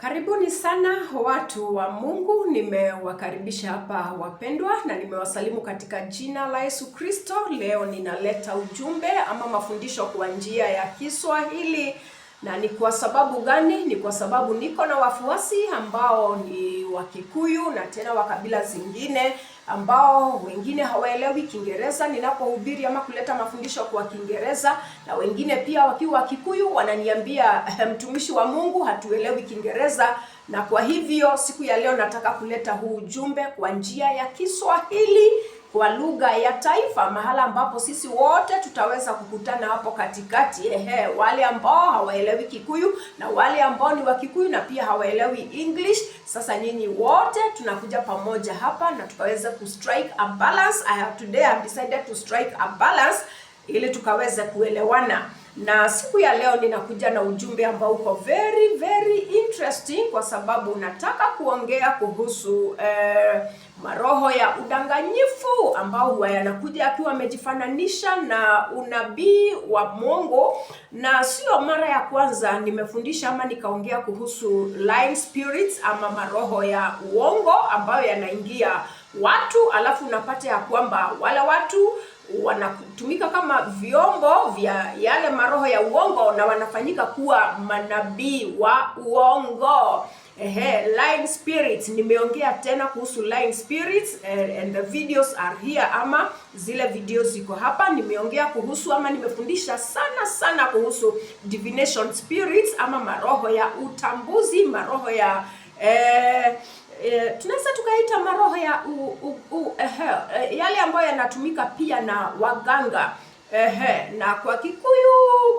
Karibuni sana watu wa Mungu, nimewakaribisha hapa wapendwa na nimewasalimu katika jina la Yesu Kristo. Leo ninaleta ujumbe ama mafundisho kwa njia ya Kiswahili. Na ni kwa sababu gani? Ni kwa sababu niko na wafuasi ambao ni wa Kikuyu na tena wa kabila zingine ambao wengine hawaelewi Kiingereza ninapohubiri ama kuleta mafundisho kwa Kiingereza, na wengine pia wakiwa Kikuyu wananiambia mtumishi wa Mungu, hatuelewi Kiingereza. Na kwa hivyo siku ya leo nataka kuleta huu ujumbe kwa njia ya Kiswahili, kwa lugha ya taifa, mahala ambapo sisi wote tutaweza kukutana hapo katikati. Wale ambao hawaelewi Kikuyu na wale ambao ni wa Kikuyu na pia hawaelewi English, sasa nyinyi wote tunakuja pamoja hapa na tukaweza ku strike a balance. Today I have decided to strike a balance ili tukaweza kuelewana. Na siku ya leo ninakuja na ujumbe ambao uko very interesting, kwa sababu nataka kuongea kuhusu maroho ya udanganyifu ambao huwa yanakuja akiwa amejifananisha na unabii wa Mungu. Na sio mara ya kwanza nimefundisha ama nikaongea kuhusu lying spirits ama maroho ya uongo ambayo yanaingia watu, alafu unapata ya kwamba wale watu wanatumika kama vyombo vya yale maroho ya uongo na wanafanyika kuwa manabii wa uongo. Lying spirits, nimeongea tena kuhusu lying spirits and the videos are here, ama zile videos ziko hapa. Nimeongea kuhusu ama nimefundisha sana kuhusu divination spirits ama maroho ya utambuzi, maroho ya tunaweza tukaita maroho ya yale ambayo yanatumika pia na waganga. Na kwa Kikuyu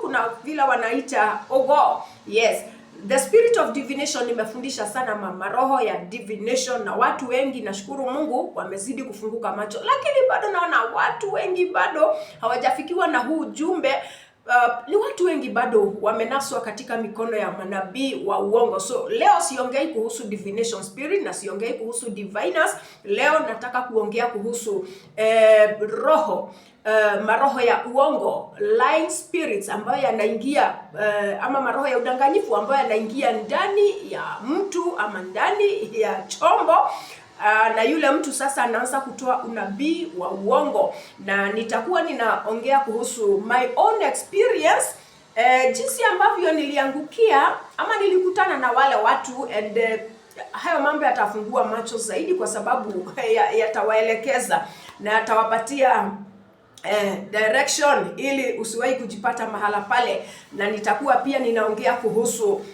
kuna vile wanaita ogo. Yes, the spirit of divination nimefundisha sana maroho ya divination, na watu wengi nashukuru Mungu wamezidi kufunguka macho, lakini bado naona watu wengi bado hawajafikiwa na huu ujumbe. Ni watu wengi bado wamenaswa katika mikono ya manabii wa uongo. So leo siongei kuhusu divination spirit na siongei kuhusu diviners. Leo nataka kuongea kuhusu maroho ya uongo, lying spirits ambayo yanaingia ama maroho ya udanganyifu ambayo yanaingia ndani ya mtu ama ndani ya chombo. Na yule mtu sasa anaanza kutoa unabii wa uongo, na nitakuwa ninaongea kuhusu my own experience, jinsi ambavyo niliangukia ama nilikutana na wale watu, and hayo mambo yatafungua macho zaidi, kwa sababu yatawaelekeza na yatawapatia direction ili usiwahi kujipata mahala pale. Na nitakuwa pia ninaongea kuhusu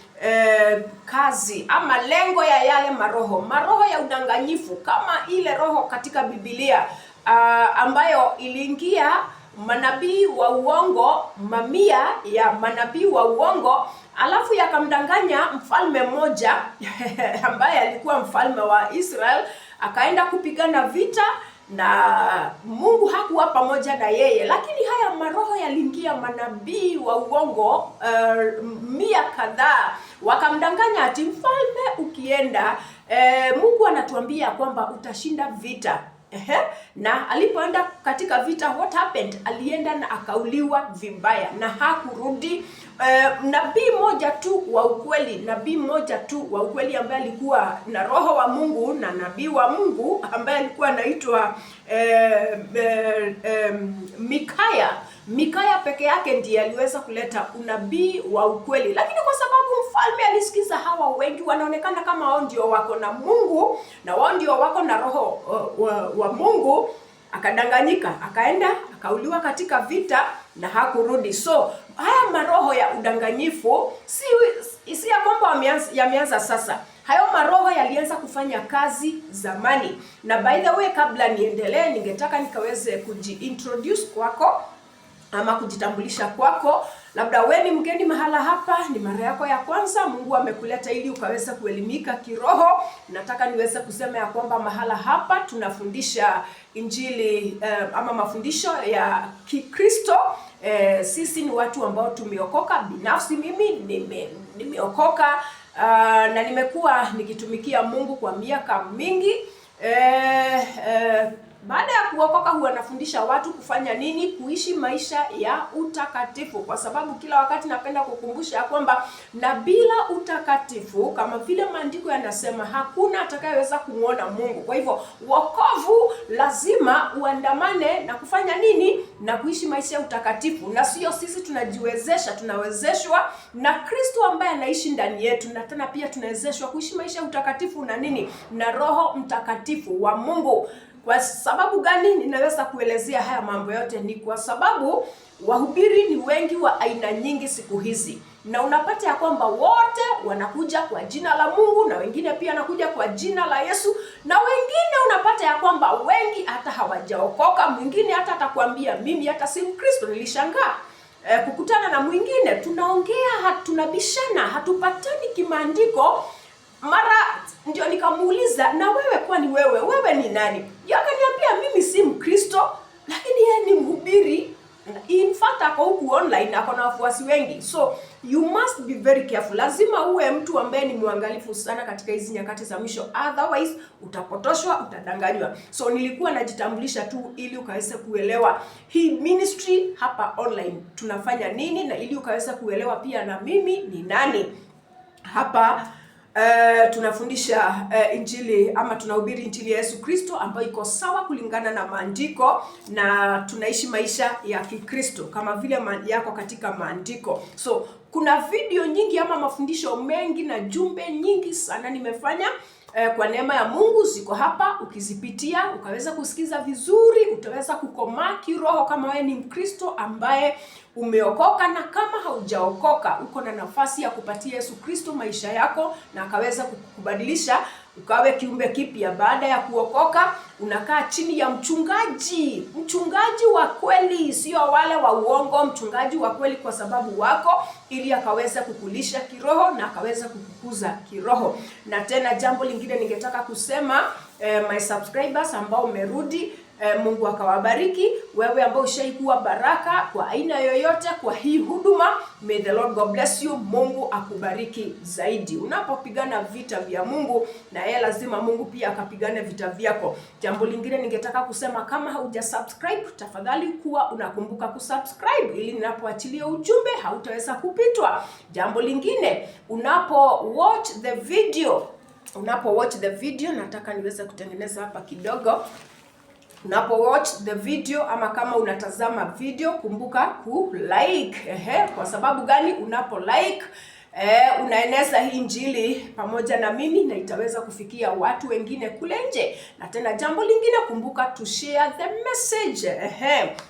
kazi ama lengo ya yale maroho ya udanganyifu, kama ile roho katika Biblia ambayo iliingia manabii wa uongo, mamia ya manabii wa uongo, alafu yakamdanganya mfalme mmoja ambaye alikuwa mfalme wa Israel, akaenda kupigana vita na Mungu hakuwa pamoja na yeye. Lakini haya maroho yaliingia manabii wa uongo mia kadhaa, wakamdanganya ati mfalme ukienda, Mungu anatuambia kwamba utashinda vita. Na alipoenda katika vita, what happened? Alienda na akauliwa vibaya na hakurudi. Nabii mmoja tu wa ukweli ambaye alikuwa na roho wa Mungu na nabii wa Mungu ambaye alikuwa anaitwa Mikaya peke yake ndiye aliweza kuleta unabii wa ukweli. Lakini kwa sababu mfalme alisikiza hawa wengi wanaonekana kama wao ndio wako na Mungu na wao ndio wako na roho wa Mungu, akadanganyika, akaenda akauliwa katika vita na hakurudi. So haya maroho ya udanganyifu si ya kwamba yameanza sasa. Hayo maroho yalianza kufanya kazi zamani. Na by the way, kabla niendelee, ningetaka nikaweze kujiintroduce kwako ama kujitambulisha kwako. Labda we ni mgeni mahala hapa, ni mara yako ya kwanza, Mungu amekuleta ili ukaweza kuelimika kiroho. Nataka niweze kusema ya kwamba mahala hapa tunafundisha injili ama mafundisho ya Kikristo. Sisi ni watu ambao tumeokoka. Binafsi mimi nimeokoka na nimekuwa nikitumikia Mungu kwa miaka mingi. Baada ya kuokoka huwa nafundisha watu kufanya nini? Kuishi maisha ya utakatifu, kwa sababu kila wakati napenda kukumbusha kwamba na bila utakatifu, kama vile maandiko yanasema, hakuna atakayeweza kumuona Mungu. Kwa hivyo wokovu lazima uandamane na kufanya nini? Na kuishi maisha ya utakatifu. Na sio sisi tunajiwezesha, tunawezeshwa na Kristo ambaye anaishi ndani yetu, na tena pia tunawezeshwa kuishi maisha ya utakatifu na nini? Na Roho Mtakatifu wa Mungu. Kwa sababu gani ninaweza kuelezea haya mambo yote? Ni kwa sababu wahubiri ni wengi wa aina nyingi siku hizi, na unapata ya kwamba wote wanakuja kwa jina la Mungu, na wengine pia wanakuja kwa jina la Yesu, na wengine unapata ya kwamba wengi hata hawajaokoka. Mwingine hata atakwambia mimi hata si Mkristo. Nilishangaa kukutana na mwingine, tunaongea, tunabishana, hatupatani kimaandiko. Mara ndio nikamuuliza, na wewe kwani wewe ni nani? Akaniambia mimi si Mkristo, lakini yeye ni mhubiri. In fact ako huku online, ako na wafuasi wengi. So you must be very careful. Lazima uwe mtu ambaye ni mwangalifu sana katika hizi nyakati za mwisho, otherwise utapotoshwa, utadanganywa. So nilikuwa najitambulisha tu ili ukaweze kuelewa hii ministry hapa online tunafanya nini, na ili ukaweze kuelewa pia na mimi ni nani. Hapa tunafundisha injili ama tunahubiri injili ya Yesu Kristo ambayo iko sawa kulingana na maandiko, na tunaishi maisha ya Kikristo kama vile yako katika maandiko. So kuna video nyingi ama mafundisho mengi na jumbe nyingi sana nimefanya kwa neema ya Mungu, ziko hapa. Ukizipitia ukaweza kusikiza vizuri, utaweza kukomaa kiroho kama wewe ni Mkristo ambaye umeokoka, na kama haujaokoka uko na nafasi ya kupatia Yesu Kristo maisha yako na akaweza kukubadilisha ukawe kiumbe kipya. Baada ya kuokoka unakaa chini ya mchungaji wa kweli, sio wale wa uongo, mchungaji wa kweli kwa sababu wako, ili akaweza kukulisha kiroho na akaweza kukukuza kiroho. Na tena jambo lingine ningetaka kusema, my subscribers ambao umerudi, Mungu akawabariki. Wewe ambao ushaikuwa baraka kwa aina yoyote kwa hii huduma, may the Lord God bless you. Mungu akubariki zaidi. Unapopigana vita vya Mungu, na yeye lazima Mungu pia akapigane vita vyako. Jambo lingine ningetaka kusema, kama hujasubscribe, tafadhali kuwa unakumbuka kusubscribe ili ninapoachilia ujumbe hautaweza kupitwa. Jambo lingine, unapo watch the video, nataka niweze kutengeneza hapa kidogo. Unapo watch the video ama kama unatazama video, kumbuka ku like. Kwa sababu gani? Unapo like unaeneza hii injili pamoja na mimi, na itaweza kufikia watu wengine kule nje. Na tena jambo lingine, kumbuka to share the message.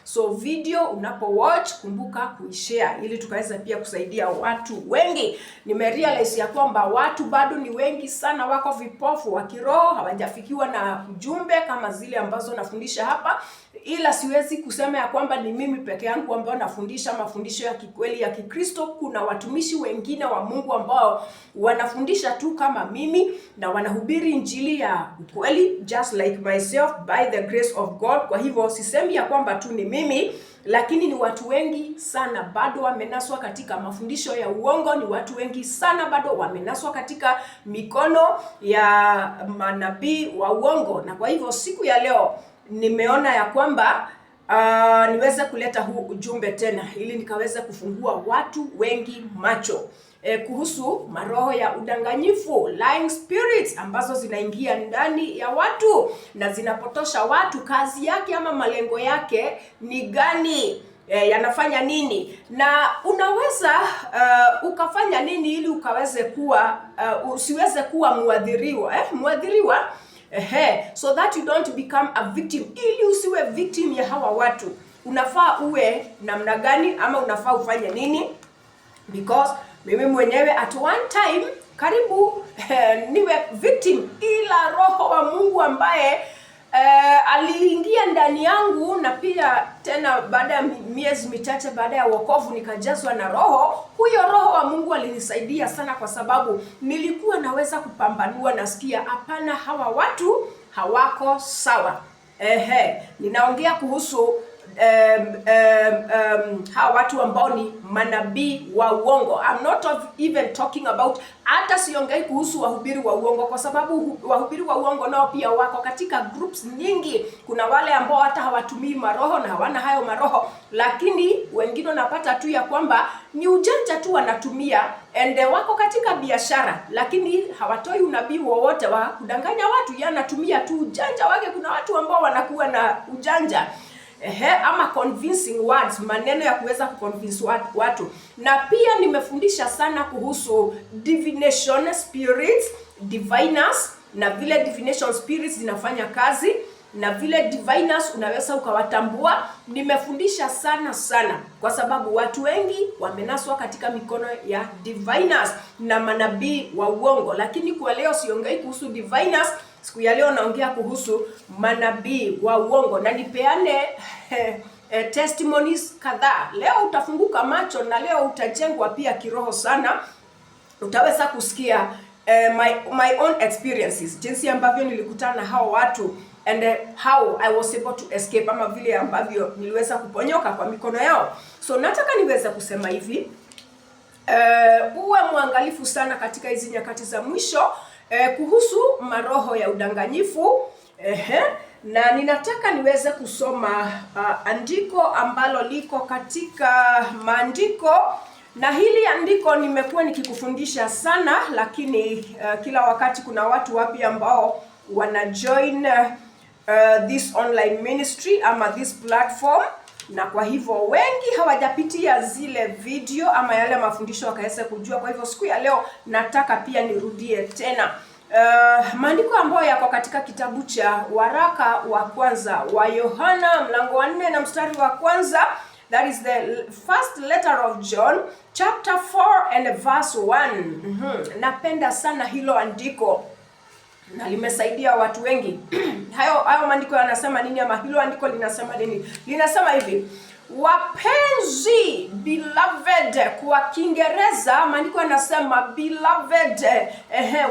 So video unapo watch, kumbuka kuishare ili tukaweza pia kusaidia watu wengi. Nimerealize ya kwamba watu bado ni wengi sana wako vipofu wa kiroho, hawajafikiwa na ujumbe kama zile ambazo nafundisha hapa. Ila siwezi kusema ya kwamba ni mimi peke yangu ambao nafundisha mafundisho ya kikweli ya Kikristo. Kuna watumishi wengine wa Mungu ambao wanafundisha tu kama mimi na wanahubiri injili ya ukweli, just like myself, by the grace of God. Kwa hivyo sisemi ya kwamba tu ni mimi, lakini ni watu wengi sana bado wamenaswa katika mafundisho ya uongo. Ni watu wengi sana bado wamenaswa katika mikono ya manabii wa uongo. Na kwa hivyo siku ya leo nimeona ya kwamba niweze kuleta huu ujumbe tena ili nikaweze kufungua watu wengi macho kuhusu maroho ya udanganyifu, lying spirits, ambazo zinaingia ndani ya watu na zinapotosha watu. Kazi yake ama malengo yake ni gani? Yanafanya nini? Na unaweza ukafanya nini ili ukaweze kuwa usiweze kuwa muadhiriwa so that you don't become a victim. Ili usiwe victim ya hawa watu, unafaa uwe namna gani ama unafaa ufanye nini? Because mimi mwenyewe at one time karibu niwe victim, ila Roho wa Mungu ambaye aliingia ndani yangu, na pia tena baada ya miezi michache baada ya wokovu nikajazwa na Roho. Huyo Roho wa Mungu alinisaidia sana, kwa sababu nilikuwa naweza kupambanua, nasikia hapana, hawa watu hawako sawa. Ninaongea kuhusu hawa watu ambao ni manabii wa uongo. I'm not even talking about, hata siongei kuhusu wahubiri wa uongo, kwa sababu wahubiri wa uongo nao pia wako katika groups nyingi. Kuna wale ambao hata hawatumii maroho na hawana hayo maroho, lakini wengine napata tu ya kwamba ni ujanja tu wanatumia, and wako katika biashara, lakini hawatoi unabii wowote wa kudanganya watu. Yeye anatumia tu ujanja wake. Kuna watu ambao wanakuwa na ujanja ama convincing words, maneno ya kuweza kuconvince watu. Na pia nimefundisha sana kuhusu divination spirits, diviners, na vile divination spirits zinafanya kazi, na vile diviners unaweza ukawatambua. Nimefundisha sana kwa sababu watu wengi wamenaswa katika mikono ya diviners na manabii wa uongo. Lakini kwa leo siongei kuhusu diviners. Siku ya leo naongea kuhusu manabii wa uongo, na nipeane testimonies kadhaa. Leo utafunguka macho na leo utajengwa pia kiroho sana. Utaweza kusikia my own experiences, jinsi ambavyo nilikutana na hao watu and how I was able to escape, ama vile ambavyo niliweza kuponyoka kwa mikono yao. So nataka niweze kusema hivi, uwe mwangalifu sana katika hizi nyakati za mwisho kuhusu maroho ya udanganyifu. Na ninataka niweze kusoma andiko ambalo liko katika maandiko, na hili andiko nimekuwa nikikufundisha sana, lakini kila wakati kuna watu wapya ambao wana join this online ministry ama this platform, na kwa hivyo wengi hawajapitia zile video ama yale mafundisho wakaweza kujua. Kwa hivyo siku ya leo nataka pia nirudie tena maandiko ambayo yako katika kitabu cha waraka wa kwanza wa Yohana mlango wa 4 na mstari wa kwanza. That is the first letter of John, chapter 4 and verse 1. Napenda sana hilo andiko na limesaidia watu wengi. Hayo maandiko yanasema nini, ama hilo andiko linasema nini? Linasema hivi: wapenzi, beloved. Kwa Kiingereza maandiko yanasema beloved,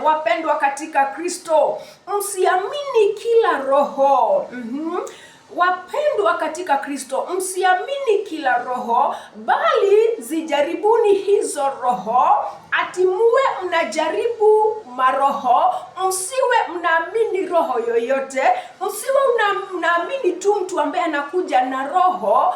wapendwa katika Kristo, msiamini kila roho. Wapendwa katika Kristo, msiamini kila roho, bali zijaribuni hizo roho, ati muwe mnajaribu maroho. Msiwe mnaamini roho yoyote, msiwe mnaamini tu mtu ambaye anakuja na roho.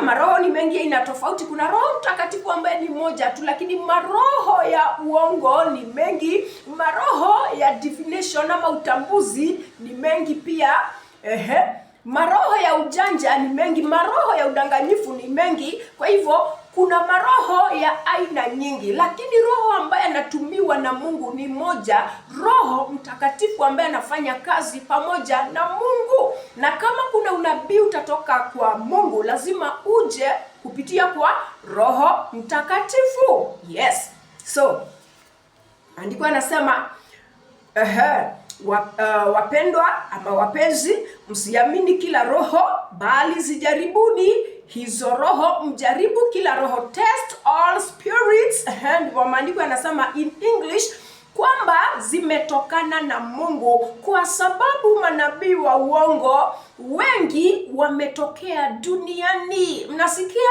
Maroho ni mengi, ina tofauti. Kuna Roho Mtakatifu ambaye ni moja tu, lakini maroho ya uongo ni mengi. Maroho ya divination ama utambuzi ni mengi pia. Maroho ya ujanja ni mengi, maroho ya udanganyifu ni mengi. Kwa hivyo kuna maroho ya aina nyingi, lakini roho ambaye anatumiwa na Mungu ni moja, Roho Mtakatifu ambaye anafanya kazi pamoja na Mungu. Na kama kuna unabii utatoka kwa Mungu, lazima uje kupitia kwa Roho Mtakatifu. Yes. So andiko anasema wapendwa ama wapenzi, msiamini kila roho, bali zijaribuni hizo roho, mjaribu kila roho, test all spirits. And maandiko yanasema in English kwamba zimetokana na Mungu, kwa sababu manabii wa uongo wengi wametokea duniani. Mnasikia?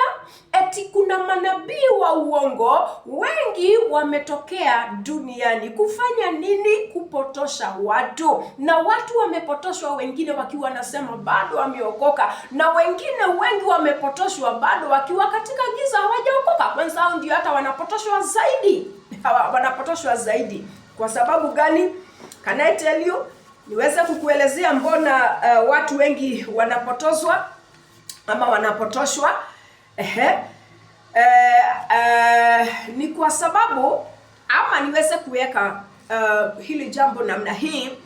Eti kuna manabii wa uongo wengi wametokea duniani. Kufanya nini? Kupotosha watu. Na watu wamepotoshwa, wengine wakiwa wanasema bado wameokoka, na wengine wengi wamepotoshwa bado wakiwa katika giza, hawajaokoka. Kwanza hao ndio hata wanapotoshwa zaidi. Wanapotoshwa zaidi. Kwa sababu gani? Can I tell you? Niweze kukuelezea mbona watu wengi wanapotozwa ama wanapotoshwa. Ni kwa sababu, ama niweze kuweka hili jambo namna hii.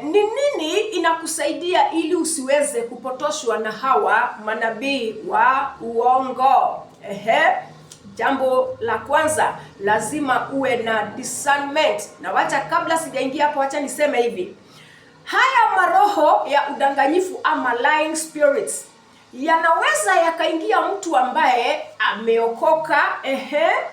Ni nini inakusaidia ili usiweze kupotoshwa na hawa manabii wa uongo? Jambo la kwanza, lazima uwe na discernment. Na wacha kabla sijaingia hapo, wacha niseme hivi. Haya maroho ya udanganyifu ama lying spirits yanaweza yakaingia mtu ambaye ameokoka.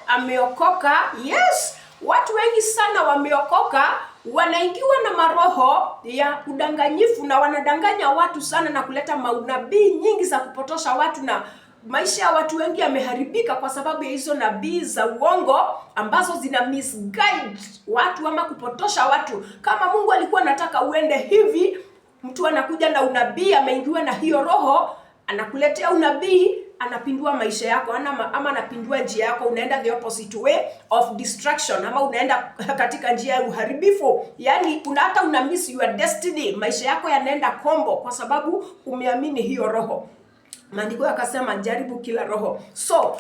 Ameokoka. Yes, watu wengi sana wameokoka wanaingiwa na maroho ya udanganyifu na wanadanganya watu sana na kuleta maunabii nyingi za kupotosha watu, na maisha ya watu wengi yameharibika kwa sababu ya hizo nabii za uongo ambazo zina misguide watu ama kupotosha watu. Kama Mungu alikuwa anataka uende hivi, mtu anakuja na unabii, ameingiwa na hiyo roho, anakuletea unabii, anapindua maisha yako ama anapindua njia yako, unaenda the opposite way of destruction, ama unaenda katika njia ya uharibifu. Yani hata una miss your destiny, maisha yako yanaenda kombo kwa sababu umeamini hiyo roho. Maandiko yakasema jaribu kila roho. So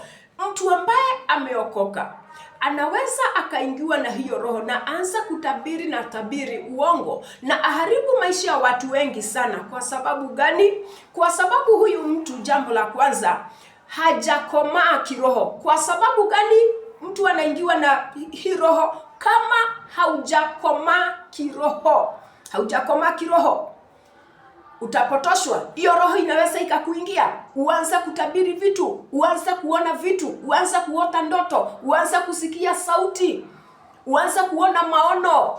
mtu ambaye ameokoka anaweza akaingiwa na hiyo roho na anza kutabiri na tabiri uongo na aharibu maisha ya watu wengi sana. Kwa sababu gani? Kwa sababu huyu mtu, jambo la kwanza, hajakomaa kiroho. Kwa sababu gani mtu anaingiwa na hii roho? Kama haujakomaa kiroho, utapotoshwa. Hiyo roho inaweza ikakuingia, uanze kutabiri vitu, uanze kuona vitu, uanze kuota ndoto, uanze kusikia sauti, uanze kuona maono,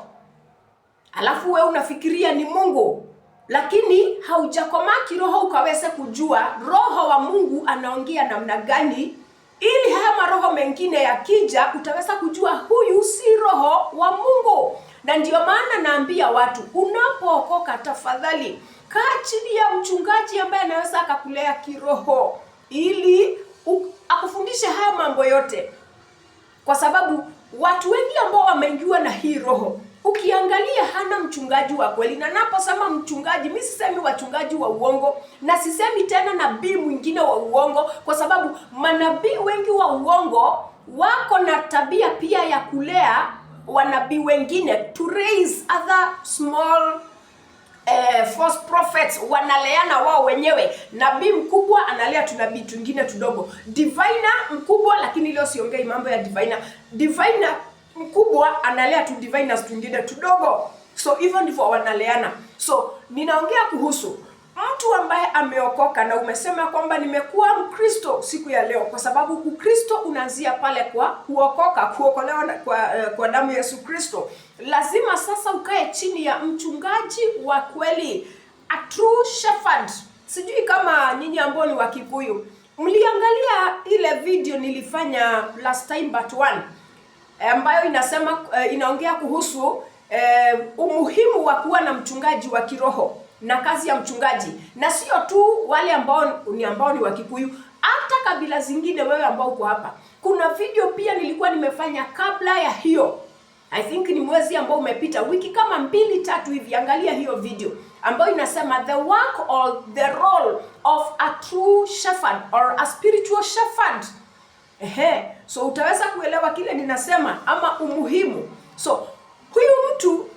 alafu wewe unafikiria ni Mungu, lakini haujakomaa kiroho ukaweza kujua roho wa Mungu anaongea namna gani, ili haya maroho mengine yakija utaweza kujua huyu si roho wa Mungu. Na ndio maana naambia watu, unapookoka tafadhali kaa chini ya mchungaji ambaye anaweza akakulea kiroho ili akufundishe haya mambo yote, kwa sababu watu wengi ambao wameingiwa na hii roho, ukiangalia hana mchungaji wa kweli. Na naposema mchungaji, mimi sisemi wachungaji wa uongo, na sisemi tena nabii mwingine wa uongo, kwa sababu manabii wengi wa uongo wako na tabia pia ya kulea wanabii wengine, to raise other small false prophets. Wanaleana wao wenyewe. Nabii mkubwa analea tunabii twingine tudogo. Diviner mkubwa, lakini leo siongei mambo ya diviner. Diviner mkubwa analea tu diviners twingine tudogo. So hivyo ndivyo wanaleana. So ninaongea kuhusu mtu ambaye ameokoka na umesema kwamba nimekuwa Mkristo siku ya leo, kwa sababu Ukristo unaanzia pale kwa kuokoka, kuokolewa kwa damu ya Yesu Kristo. Lazima sasa ukae chini ya mchungaji wa kweli, a true shepherd. Sijui kama nyinyi ambao ni wa Kikuyu mliangalia ile video nilifanya last time but one, ambayo inasema inaongea kuhusu umuhimu wa kuwa na mchungaji wa kiroho na kazi ya mchungaji. Na sio tu wale ambao ni wa Kikuyu, hata kabila zingine. Wewe ambao uko hapa, kuna video pia nilikuwa nimefanya kabla ya hiyo, I think ni mwezi ambao umepita, wiki kama 2-3 hivi. Angalia hiyo video ambayo inasema the work or the role of a true shepherd or a spiritual shepherd. So utaweza kuelewa kile ninasema ama umuhimu. So huyu mtu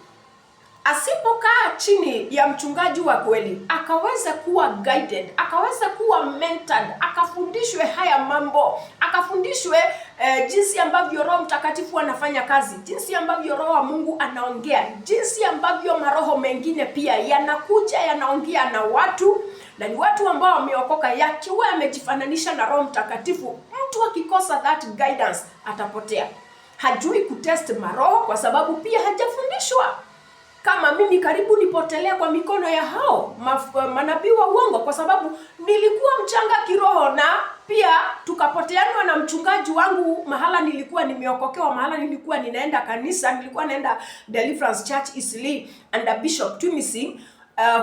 asipokaa chini ya mchungaji wa kweli, akaweza kuwa guided, akaweza kuwa mentored, akafundishwe haya mambo, akafundishwe jinsi ambavyo Roho Mtakatifu anafanya kazi, jinsi ambavyo Roho wa Mungu anaongea, jinsi ambavyo maroho mengine pia yanakuja yanaongea na watu, na ni watu ambao wameokoka, yakiwa yamejifananisha na Roho Mtakatifu. Mtu akikosa that guidance atapotea. Hajui kutest maroho kwa sababu pia hajafundishwa. Kama mimi karibu nipotelea kwa mikono ya hao manabii wa uongo, kwa sababu nilikuwa mchanga kiroho, na pia tukapoteanwa na mchungaji wangu mahala nilikuwa nimeokokewa, mahala nilikuwa ninaenda kanisa, nilikuwa naenda Deliverance Church Eastleigh under Bishop Twimisi.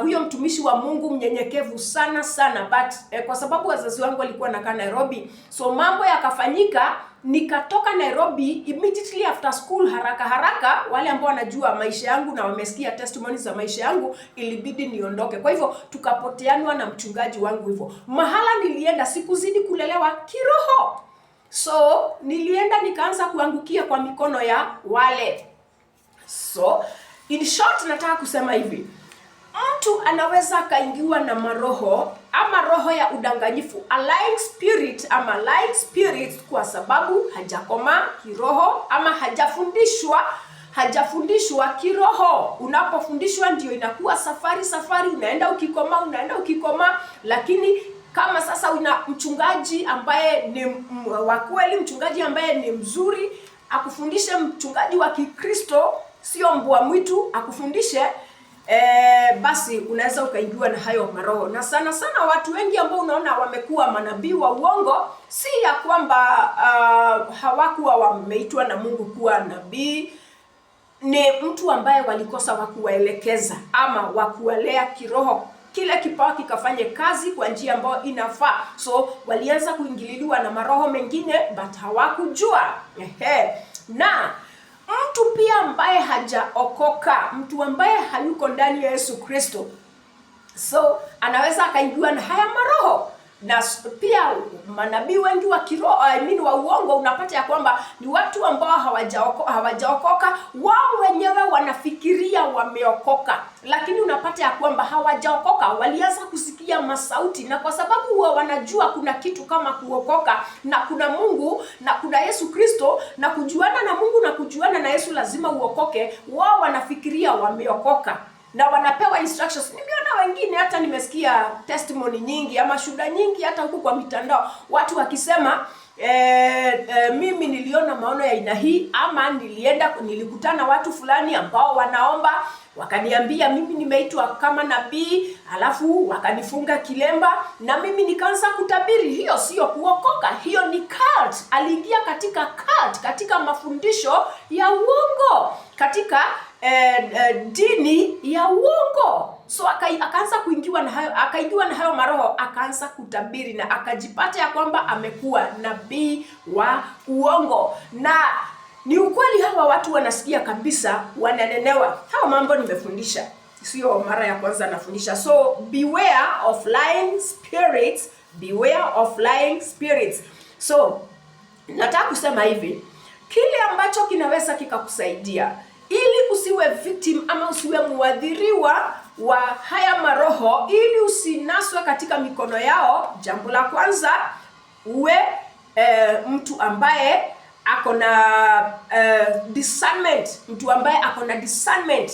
Huyo mtumishi wa Mungu mnyenyekevu sana sana, but kwa sababu wazazi wangu walikuwa nakaa Nairobi, so mambo yakafanyika, nikatoka Nairobi immediately after school, haraka. Wale ambao wanajua maisha yangu na wamesikia testimonies za maisha yangu, ilibidi niondoke. Kwa hivyo tukapoteanwa na mchungaji wangu hivyo. Mahala nilienda sikuzidi kulelewa kiroho, so nilienda nikaanza kuangukia kwa mikono ya wale. So in short, nataka kusema hivi, mtu anaweza kaingiwa na maroho ama roho ya udanganyifu, a lying spirit ama lying spirit, kwa sababu hajakoma kiroho ama hajafundishwa kiroho. Unapofundishwa ndio inakuwa safari, unaenda ukikoma. Lakini kama sasa una mchungaji ambaye ni wa kweli, mchungaji ambaye ni mzuri, akufundishe, mchungaji wa Kikristo sio mbwa mwitu akufundishe, basi unaweza ukaingiwa na hayo maroho. Na sana sana watu wengi ambao unaona wamekuwa manabii wa uongo, si ya kwamba hawakuwa wameitwa na Mungu kuwa nabii, ni mtu ambaye walikosa wakuwaelekeza ama wakuwalea kiroho, kile kipawa kikafanye kazi kwa njia ambayo inafaa. So walianza kuingililiwa na maroho mengine but hawakujua. Na mtu pia ambaye hajaokoka, mtu ambaye hayuko ndani ya Yesu Kristo, so anaweza akaingiwa na haya maroho. Na pia manabii wengi wa kiroho, wa uongo, unapata ya kwamba ni watu ambao hawajaokoka. Wao wenyewe wanafikiria wameokoka, lakini unapata ya kwamba hawajaokoka. Walianza kusikia masauti, na kwa sababu huwa wanajua kuna kitu kama kuokoka, na kuna Mungu na kuna Yesu Kristo, na kujuana na Mungu na kujuana na Yesu lazima uokoke, wao wanafikiria wameokoka na wanapewa instructions. Nimeona wengine, hata nimesikia testimony nyingi ama shuhuda nyingi hata huku kwa mitandao, watu wakisema mimi niliona maono ya aina hii, ama nilikutana watu fulani ambao wanaomba, wakaniambia mimi nimeitwa kama nabii, alafu wakanifunga kilemba na mimi nikaanza kutabiri. Hiyo sio kuokoka, hiyo ni cult. Aliingia katika cult, katika mafundisho ya uongo, katika dini ya uongo. So akaanza kuingiwa na hayo maroho, akaanza kutabiri na akajipata ya kwamba amekuwa nabii wa uongo. Na ni ukweli, hawa watu wanasikia kabisa, wananenewa. Hawa mambo nimefundisha, sio mara ya kwanza nafundisha. So beware of lying spirits, beware of lying spirits. So nataka kusema hivi, kile ambacho kinaweza kikakusaidia ili usiwe victim ama usiwe muadhiriwa wa haya maroho, ili usinaswe katika mikono yao, jambo la kwanza, uwe mtu ambaye ako na discernment. Mtu ambaye ako na discernment,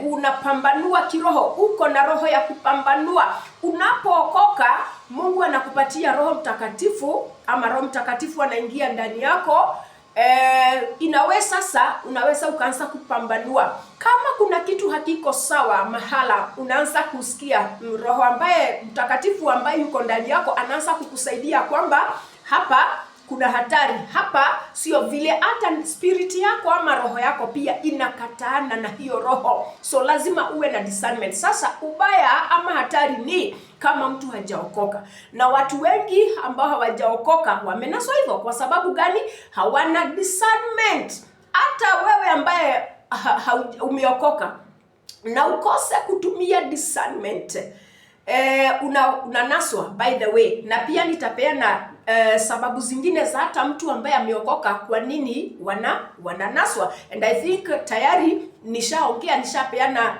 unapambanua kiroho, uko na roho ya kupambanua. Unapookoka, Mungu anakupatia Roho Mtakatifu, ama Roho Mtakatifu anaingia ndani yako. Unaweza ukaanza kupambanua kama kuna kitu hakiko sawa mahala. Unaanza kusikia Roho ambaye Mtakatifu ambaye yuko ndani yako anaanza kukusaidia kwamba hapa kuna hatari, hapa sio vile. Hata spirit yako ama roho yako pia inakataana na hiyo roho. So lazima uwe na discernment. Sasa ubaya ama hatari ni kama mtu hajaokoka, na watu wengi ambao hawajaokoka wamenaswa hivyo. Kwa sababu gani? Hawana discernment. Hata wewe ambaye umeokoka na ukose kutumia discernment, unanaswa, by the way. Na pia nitapeana sababu zingine za hata mtu ambaye ameokoka kwa nini wananaswa. And I think tayari nishapeana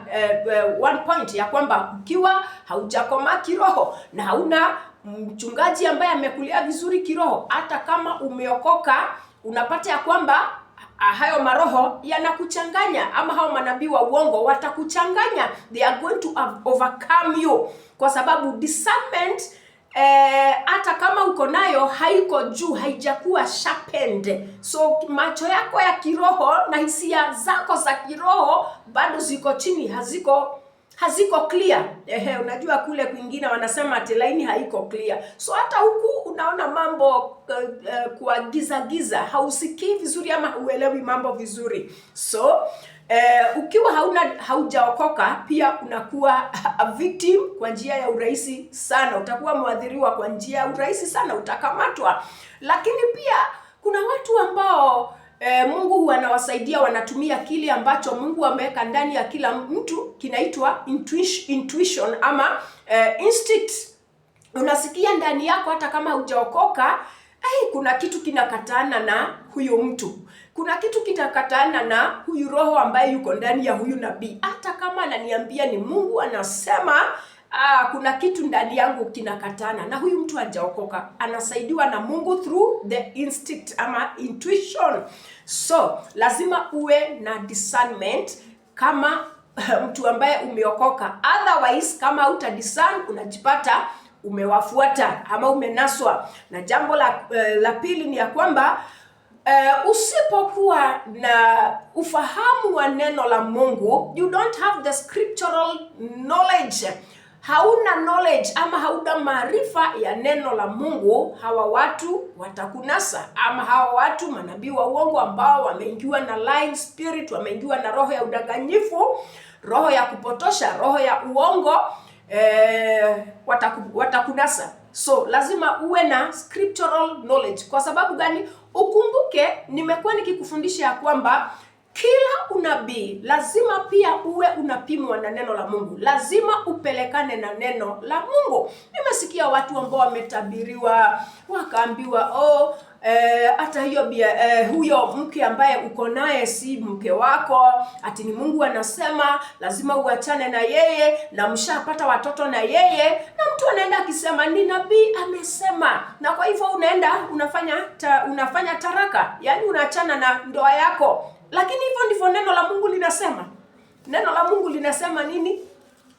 one point ya kwamba ukiwa haujakoma kiroho na hauna mchungaji ambaye amekulia vizuri kiroho, hata kama umeokoka, unapata ya kwamba hayo maroho yanakuchanganya, ama hao manabii wa uongo watakuchanganya. They are going to overcome you, kwa sababu discernment, hata kama uko nayo, haiko juu, haijakuwa sharpened. So macho yako ya kiroho na hisia zako za kiroho bado ziko chini, haziko clear. Unajua kule kwingine wanasema ati line haiko clear. So hata huku unaona mambo kwa giza, hausikii vizuri ama huelewi mambo vizuri. So ukiwa haujaokoka, pia unakuwa a victim kwa njia ya urahisi sana. Utakuwa mwadhiriwa kwa njia ya urahisi sana, utakamatwa. Lakini pia kuna watu ambao Mungu anawasaidia, wanatumia kile ambacho Mungu ameweka ndani ya kila mtu, kinaitwa intuition ama instinct. Unasikia ndani yako hata kama hujaokoka, kuna kitu kinakataana na huyo mtu. Kuna kitu kinakataana na huyu roho ambaye yuko ndani ya huyu nabii. Hata kama ananiambia ni Mungu anasema, kuna kitu ndani yangu kinakatana. Na huyu mtu hajaokoka, anasaidiwa na Mungu through the instinct ama intuition. So lazima uwe na discernment kama mtu ambaye umeokoka. Otherwise, kama uta discern, unajipata umewafuata ama umenaswa. Na jambo la pili ni ya kwamba usipokuwa na ufahamu wa neno la Mungu, you don't have the scriptural knowledge, hauna knowledge ama hauna maarifa ya neno la Mungu, hawa watu watakunasa. Ama hawa watu manabii wa uongo ambao wameingiwa na lying spirit, wameingiwa na roho ya udanganyifu, roho ya kupotosha, roho ya uongo, watakunasa. So lazima uwe na scriptural knowledge. Kwa sababu gani? Ukumbuke nimekuwa nikikufundisha ya kwamba kila unabii lazima pia uwe unapimwa na neno la Mungu. Lazima upelekane na neno la Mungu. Nimesikia watu ambao wametabiriwa wakaambiwa hata huyo mke ambaye uko naye si mke wako, ati ni Mungu anasema lazima uachane na yeye na mshapata watoto na yeye, na mtu anaenda akisema ni nabii amesema, na kwa hivyo unaenda unafanya taraka, yani unaachana na ndoa yako. Lakini hivyo ndivyo neno la Mungu linasema. Neno la Mungu linasema nini?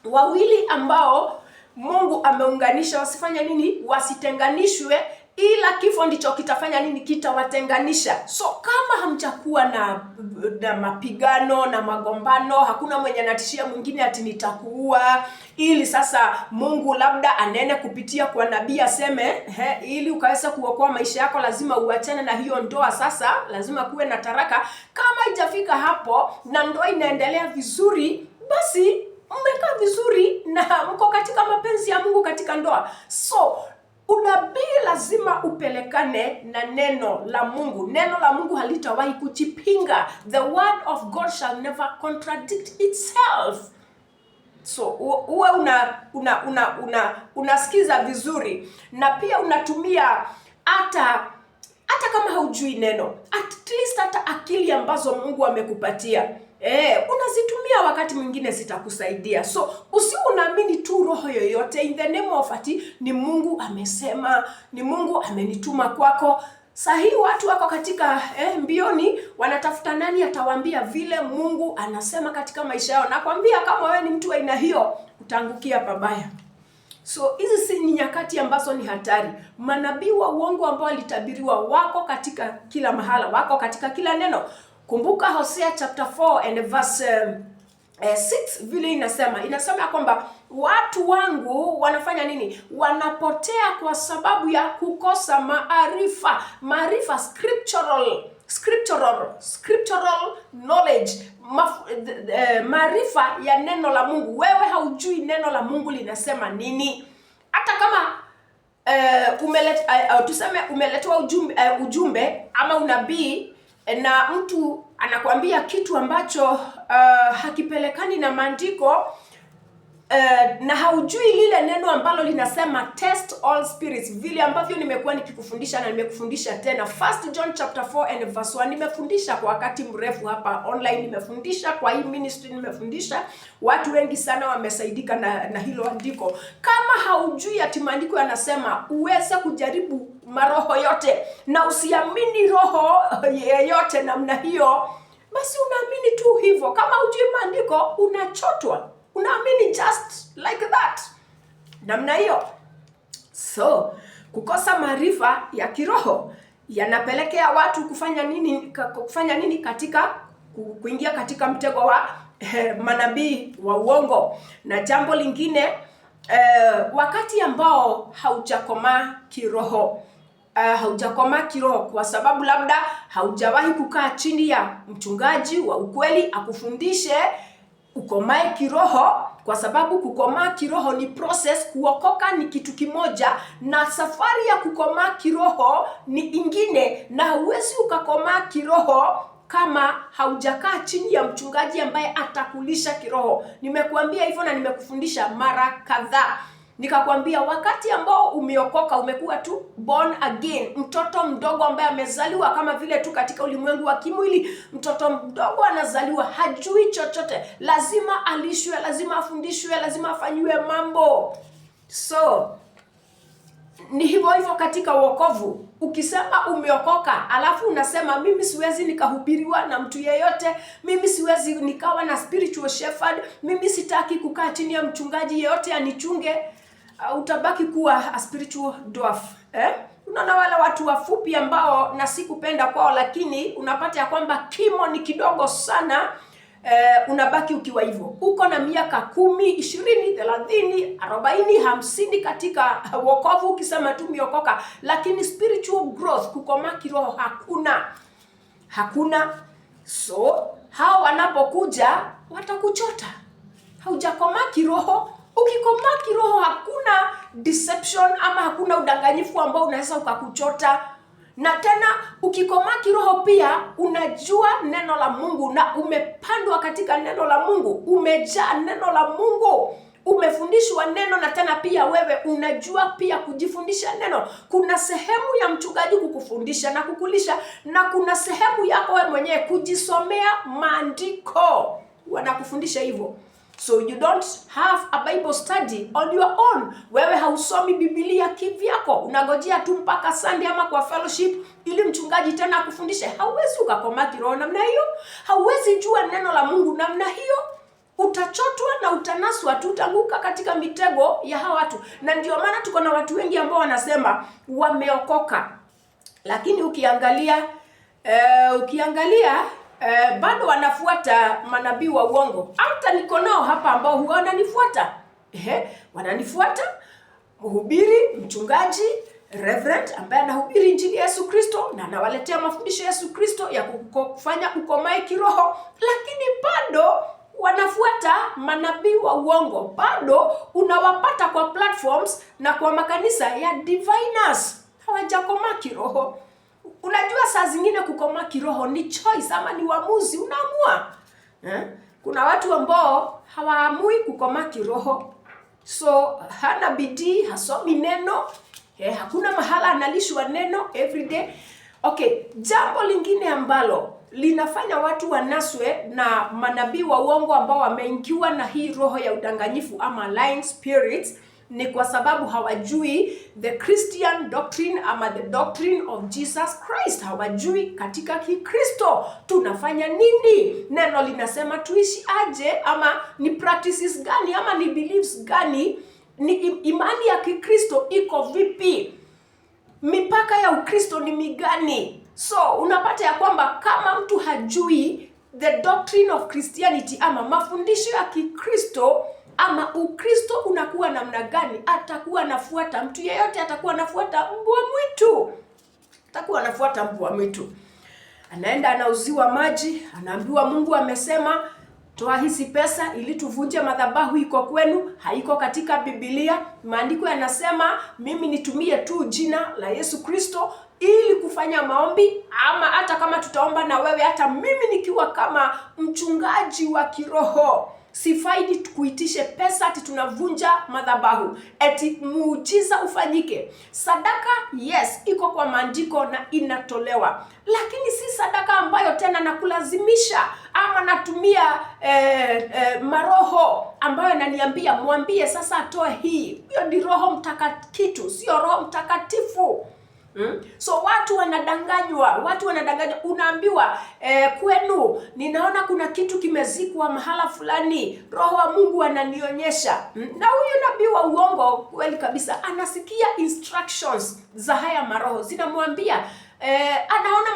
Wawili ambao Mungu ameunganisha wasifanya nini? Wasitenganishwe, ila kifo ndicho kitafanya nini? Kitawatenganisha. So kama hamjakuwa na mapigano na magombano, hakuna mwenye anatishia mwingine ati nitakuua, ili sasa Mungu labda anene kupitia kwa nabii aseme ili ukaweza kuokoa maisha yako lazima uachane na hiyo ndoa, sasa lazima kuwe na taraka. Kama haijafika hapo na ndoa inaendelea vizuri, basi mmekaa vizuri na mko katika mapenzi ya Mungu katika ndoa. So unabii lazima upelekane na neno la Mungu. Neno la Mungu halitawahi kujipinga. The word of God shall never contradict itself. So uwe unasikiza vizuri, na pia unatumia hata kama haujui neno, at least hata akili ambazo Mungu amekupatia unazitumia wakati mwingine zitakusaidia. So unaamini tu roho yoyote in the name of ati ni Mungu amesema, ni Mungu amenituma kwako. Sahi watu wako katika mbioni wanatafuta nani atawaambia vile Mungu anasema katika maisha yao. Nakwambia kama wewe ni mtu wa aina hiyo, utaangukia pabaya. So hizi si ni nyakati ambazo ni hatari. Manabii wa uongo ambao walitabiriwa wako katika kila mahala, wako katika kila neno. Kumbuka Hosea chapter 4 and verse 6 vile inasema kwamba watu wangu wanafanya nini? Wanapotea kwa sababu ya kukosa maarifa, scriptural knowledge, maarifa ya neno la Mungu. Wewe haujui neno la Mungu linasema nini. Hata kama umeletewa ujumbe ama unabii na mtu anakuambia kitu ambacho hakipelekani na maandiko, na haujui lile neno ambalo linasema test all spirits, vile ambavyo nimekuwa nikikufundisha na nimekufundisha tena 1 John chapter 4 and verse 1. Nimefundisha kwa wakati mrefu hapa online, nimefundisha kwa hii ministry, nimefundisha watu wengi sana wamesaidika na hilo andiko. Kama haujui ati maandiko yanasema uweze kujaribu maroho yote na usiamini roho yeyote namna hiyo, basi unaamini tu hivyo. Kama hujui maandiko unachotwa, unaamini just like that namna hiyo. So kukosa maarifa ya kiroho yanapelekea watu kufanya nini katika kuingia katika mtego wa manabii wa uongo. Na jambo lingine, wakati ambao haujakomaa kiroho, kwa sababu labda haujawahi kukaa chini ya mchungaji wa ukweli akufundishe ukomae kiroho, kwa sababu kukomaa kiroho ni process, kuokoka ni kitu kimoja na safari ya kukomaa kiroho ni ingine, na huwezi ukakomaa kiroho kama haujakaa chini ya mchungaji ambaye atakulisha kiroho. Nimekuambia hivyo na nimekufundisha mara kadhaa. Nikakwambia wakati ambao umeokoka, umekuwa tu born again, mtoto mdogo ambaye amezaliwa, kama vile tu katika ulimwengu wa kimwili mtoto mdogo anazaliwa hajui chochote, lazima alishwe, lazima afundishwe, lazima afanyiwe mambo. So ni hivyo katika wokovu. Ukisema umeokoka alafu unasema mimi siwezi nikahubiriwa na mtu yeyote, mimi siwezi nikawa na spiritual shepherd, mimi sitaki kukaa chini ya mchungaji yeyote anichunge, utabaki kuwa a spiritual dwarf. Unaona wale watu wafupi ambao na sikupenda kwao, lakini unapata ya kwamba kimo ni kidogo sana. Unabaki ukiwa hivyo. Uko na miaka 10, 20, 30, 40, 50 katika wokovu ukisema tu umeokoka, lakini spiritual growth, kukomaa kiroho hakuna. So hao wanapokuja watakuchota. Haujakomaa kiroho. Ukikomaa kiroho hakuna deception ama hakuna udanganyifu ambao unaweza ukakuchota. Na tena ukikomaa kiroho pia unajua neno la Mungu na umepandwa katika neno la Mungu, umejaa neno la Mungu, umefundishwa neno, na tena pia wewe unajua pia kujifundisha neno. Kuna sehemu ya mchungaji kukufundisha na kukulisha, na kuna sehemu yako wewe mwenyewe kujisomea maandiko, wanakufundisha hivyo. So you don't have a Bible study on your own. Wewe hausomi Biblia kivyako, unagojea tu mpaka Sunday ama kwa fellowship ili mchungaji tena akufundishe. Hauwezi ukakomaa kiroho namna hiyo. Hauwezi jua neno la Mungu namna hiyo. Utachotwa na utanaswa tu, utanguka katika mitego ya hawa watu. Na ndio maana tuko na watu wengi ambao wanasema wameokoka, lakini ukiangalia bado wanafuata manabii wa uongo. Hata niko nao hapa ambao huwa wananifuata mhubiri, mchungaji, reverend ambaye anahubiri injili ya Yesu Kristo na anawaletea mafundisho ya Yesu Kristo ya kufanya ukomae kiroho, lakini bado wanafuata manabii wa uongo. Bado unawapata kwa platforms na kwa makanisa ya diviners. Hawajakomaa kiroho. Unajua saa zingine kukomaa kiroho ni choice ama ni uamuzi, unaamua. Kuna watu ambao hawaamui kukomaa kiroho. So hana bidii, hasomi neno, hakuna mahala analishwa neno every day. Okay, jambo lingine ambalo linafanya watu wanaswe na manabii wa uongo ambao wameingiwa na hii roho ya udanganyifu ama lying spirits ni kwa sababu hawajui the Christian doctrine ama the doctrine of Jesus Christ. Hawajui katika Kikristo tunafanya nini, neno linasema tuishi aje, ama ni practices gani, ama ni beliefs gani, ni imani ya Kikristo iko vipi, mipaka ya Ukristo ni migani. So unapata ya kwamba kama mtu hajui the doctrine of Christianity ama mafundisho ya Kikristo ama Ukristo unakuwa namna gani, atakuwa anafuata mtu yeyote, atakuwa anafuata mbwa mwitu. Anaenda anauziwa maji, anaambiwa Mungu amesema toa hizi pesa ili tuvunje madhabahu iko kwenu. Haiko katika Biblia. Maandiko yanasema mimi nitumie tu jina la Yesu Kristo ili kufanya maombi, ama hata kama tutaomba na wewe, hata mimi nikiwa kama mchungaji wa kiroho sifaidi kuitishe pesa ati tunavunja madhabahu, eti muujiza ufanyike. Sadaka, yes, iko kwa maandiko na inatolewa, lakini si sadaka ambayo tena nakulazimisha ama natumia maroho ambayo naniambia mwambie sasa atoe hii. Hiyo ni Roho Mtakatifu, sio Roho Mtakatifu. So watu wanadanganywa, unaambiwa kwenu ninaona kuna kitu kimezikwa mahala fulani, Roho wa Mungu ananionyesha. Na huyu nabii wa uongo kweli kabisa anasikia instructions za haya maroho zinamwambia, anaona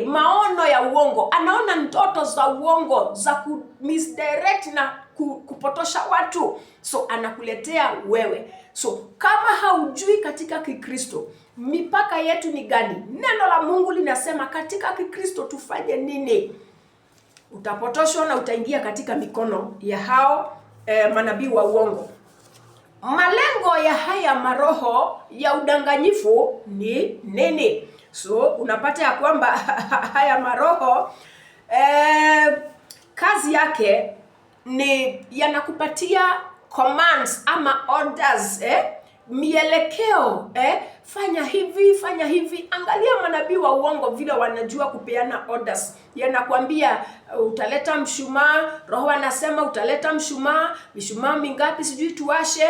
maono ya uongo, anaona ndoto za uongo za kumisdirect na kupotosha watu, so anakuletea wewe. So kama haujui katika Kikristo mipaka yetu ni gani, neno la Mungu linasema katika Kikristo tufanye nini, utapotoshwa na utaingia katika mikono ya hao manabii wa uongo. Malengo ya haya maroho ya udanganyifu ni nini? So unapata ya kwamba haya maroho kazi yake ni yanakupatia commands ama orders, mielekeo, fanya hivi. Angalia manabii wa uongo vile wanajua kupeana orders. Yanakwambia utaleta mshumaa, Roho anasema utaleta mshumaa mingapi sijui tuwashe,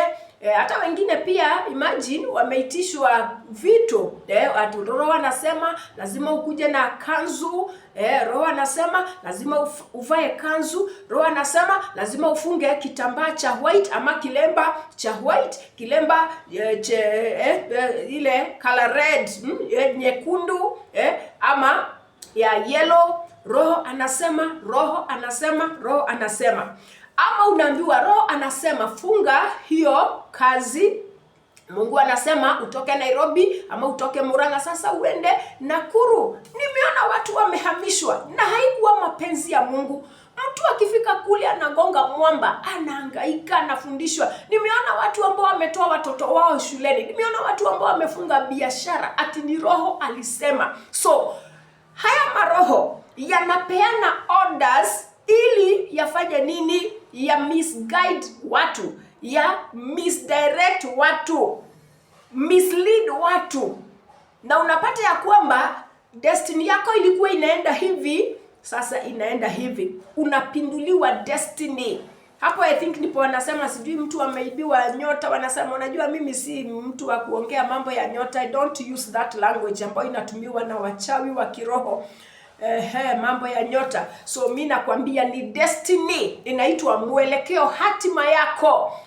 Hata wengine pia imagine wameitishwa vitu. Watu Roho anasema lazima ukuje na kanzu. Roho anasema lazima uvae kanzu. Roho anasema lazima ufunge kitambaa cha white ama kilemba cha white, kilemba ile color red, nyekundu, ama ya yellow. Roho anasema, Roho anasema, Roho anasema. Ama unaambiwa Roho anasema funga hiyo kazi. Mungu anasema utoke Nairobi ama utoke Murang'a sasa uende Nakuru. Nimeona watu wamehamishwa na haikuwa mapenzi ya Mungu. Mtu akifika kule anagonga mwamba, anahangaika, anafundishwa. Nimeona watu ambao wametoa watoto wao shuleni. Nimeona watu ambao wamefunga biashara ati ni Roho alisema. So haya maroho yanapeana orders ili yafanye nini? Ya misguide watu, ya misdirect watu, mislead watu. Na unapata ya kwamba destiny yako ilikuwa inaenda hivi, sasa inaenda hivi. Unapinduliwa destiny. Hapo I think nipo wanasema sijui mtu ameibiwa nyota, wanasema unajua mimi si mtu wa kuongea mambo ya nyota. I don't use that language ambayo inatumiwa na wachawi wa kiroho. Mambo ya nyota. So mimi nakwambia ni destiny, inaitwa mwelekeo.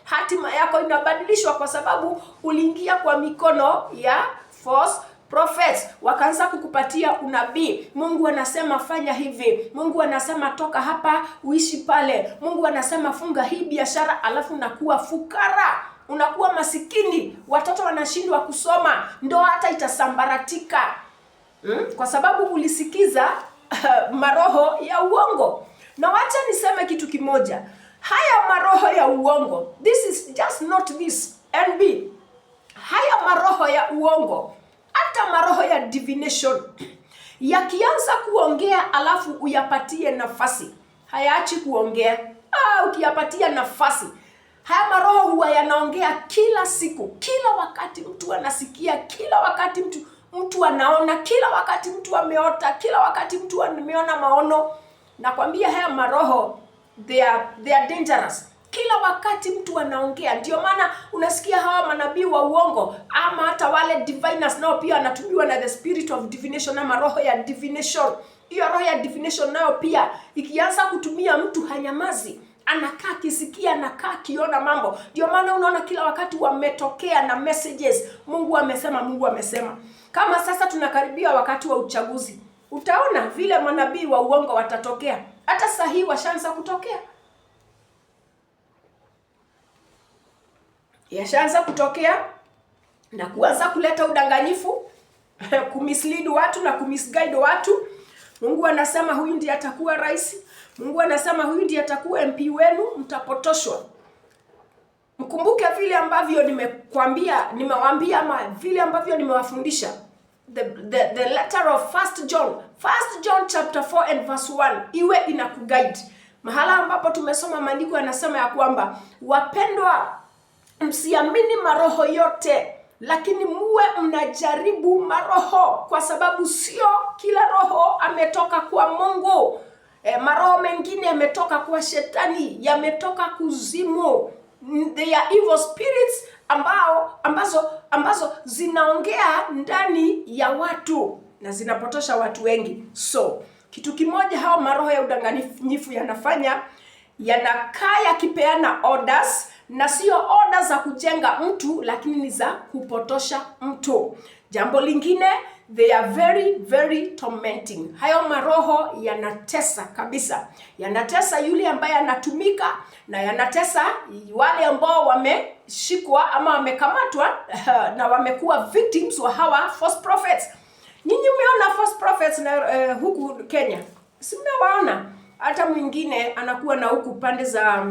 Hatima yako inabadilishwa kwa sababu uliingia kwa mikono ya false prophets, wakaanza kukupatia unabii. Mungu anasema fanya hivi, Mungu anasema toka hapa uishi pale, Mungu anasema funga hii biashara, alafu unakuwa fukara, unakuwa masikini, watoto wanashindwa kusoma, ndoa hata itasambaratika. Kwa sababu ulisikiza maroho ya uongo. Na wacha niseme kitu kimoja. Haya maroho ya uongo, this is just not this NB. Haya maroho ya uongo, hata maroho ya divination, yakianza kuongea alafu uyapatie nafasi, hayaachi kuongea. Ukiyapatia nafasi, haya maroho huwa yanaongea kila siku, kila wakati mtu anasikia, kila wakati mtu anaona, kila wakati mtu ameota, kila wakati mtu ameona maono. Nakwambia haya maroho they are dangerous. Kila wakati mtu anaongea. Ndio maana unasikia hawa manabii wa uongo ama hata wale diviners nao pia wanatumiwa na the spirit of divination ama roho ya divination. Hiyo roho ya divination nayo pia ikianza kutumia mtu hanyamazi, anakaa kisikia, anakaa kiona mambo. Ndio maana unaona kila wakati wametokea na messages, Mungu amesema, Mungu amesema. Kama sasa tunakaribia wakati wa uchaguzi, utaona vile manabii wa uongo watatokea. Hata sahi washaanza kutokea. Yashaanza kutokea na kuanza kuleta udanganyifu, kumislead watu na kumisguide watu. Mungu anasema huyu ndiye atakuwa rais. Mungu anasema huyu ndiye atakuwa MP wenu, mtapotoshwa. Mkumbuke vile ambavyo nimewaambia ama vile ambavyo nimewafundisha. The letter of 1 John chapter 4 and verse 1 iwe inakuguide. Mahala ambapo tumesoma maandiko yanasema ya kwamba wapendwa, msiamini maroho yote, lakini muwe mnajaribu maroho, kwa sababu sio kila roho ametoka kwa Mungu. Maroho mengine yametoka kwa shetani, yametoka kuzimu. They are evil spirits ambazo zinaongea ndani ya watu na zinapotosha watu wengi. So kitu kimoja hao maroho ya udanganyifu yanafanya, yanakaa yakipeana orders, na sio orders za kujenga mtu, lakini ni za kupotosha mtu. Jambo lingine, they are very very tormenting. Hayo maroho yanatesa kabisa. Yanatesa yule ambaye anatumika, na yanatesa wale ambao wameshikwa ama wamekamatwa na wamekuwa victims wa hawa false prophets. Nyinyi mmeona false prophets na huku Kenya? Si mnawaona? Hata mwingine anakuwa na huku pande za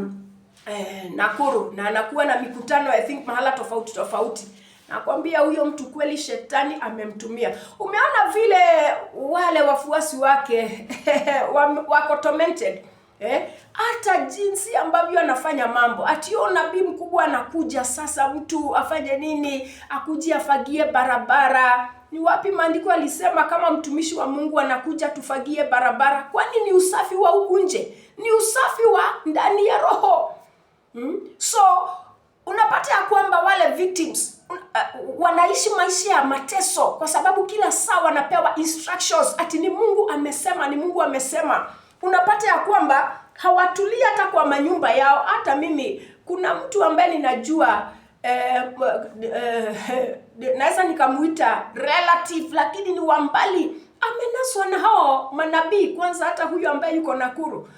Nakuru, na anakuwa na mikutano I think mahala tofauti. Nakwambia huyo mtu kweli shetani amemtumia. Umeona vile wale wafuasi wake wako tormented. Hata jinsi ambavyo anafanya mambo. Atiyo nabii mkubwa anakuja, sasa mtu afanye nini? Akuje afagie barabara. Ni wapi maandiko alisema kama mtumishi wa Mungu anakuja tufagie barabara? Kwani ni usafi wa huku nje? Ni usafi wa ndani ya roho. So unapata ya kwamba wale victims wanaishi maisha ya mateso kwa sababu kila saa wanapewa instructions ati ni Mungu amesema, ni Mungu amesema. Unapata ya kwamba hawatulii hata kwa manyumba yao. Hata mimi kuna mtu ambaye ninajua naweza nikamuita relative, lakini ni wa mbali, amenaswa na hao manabii. Kwanza hata huyu ambaye yuko Nakuru,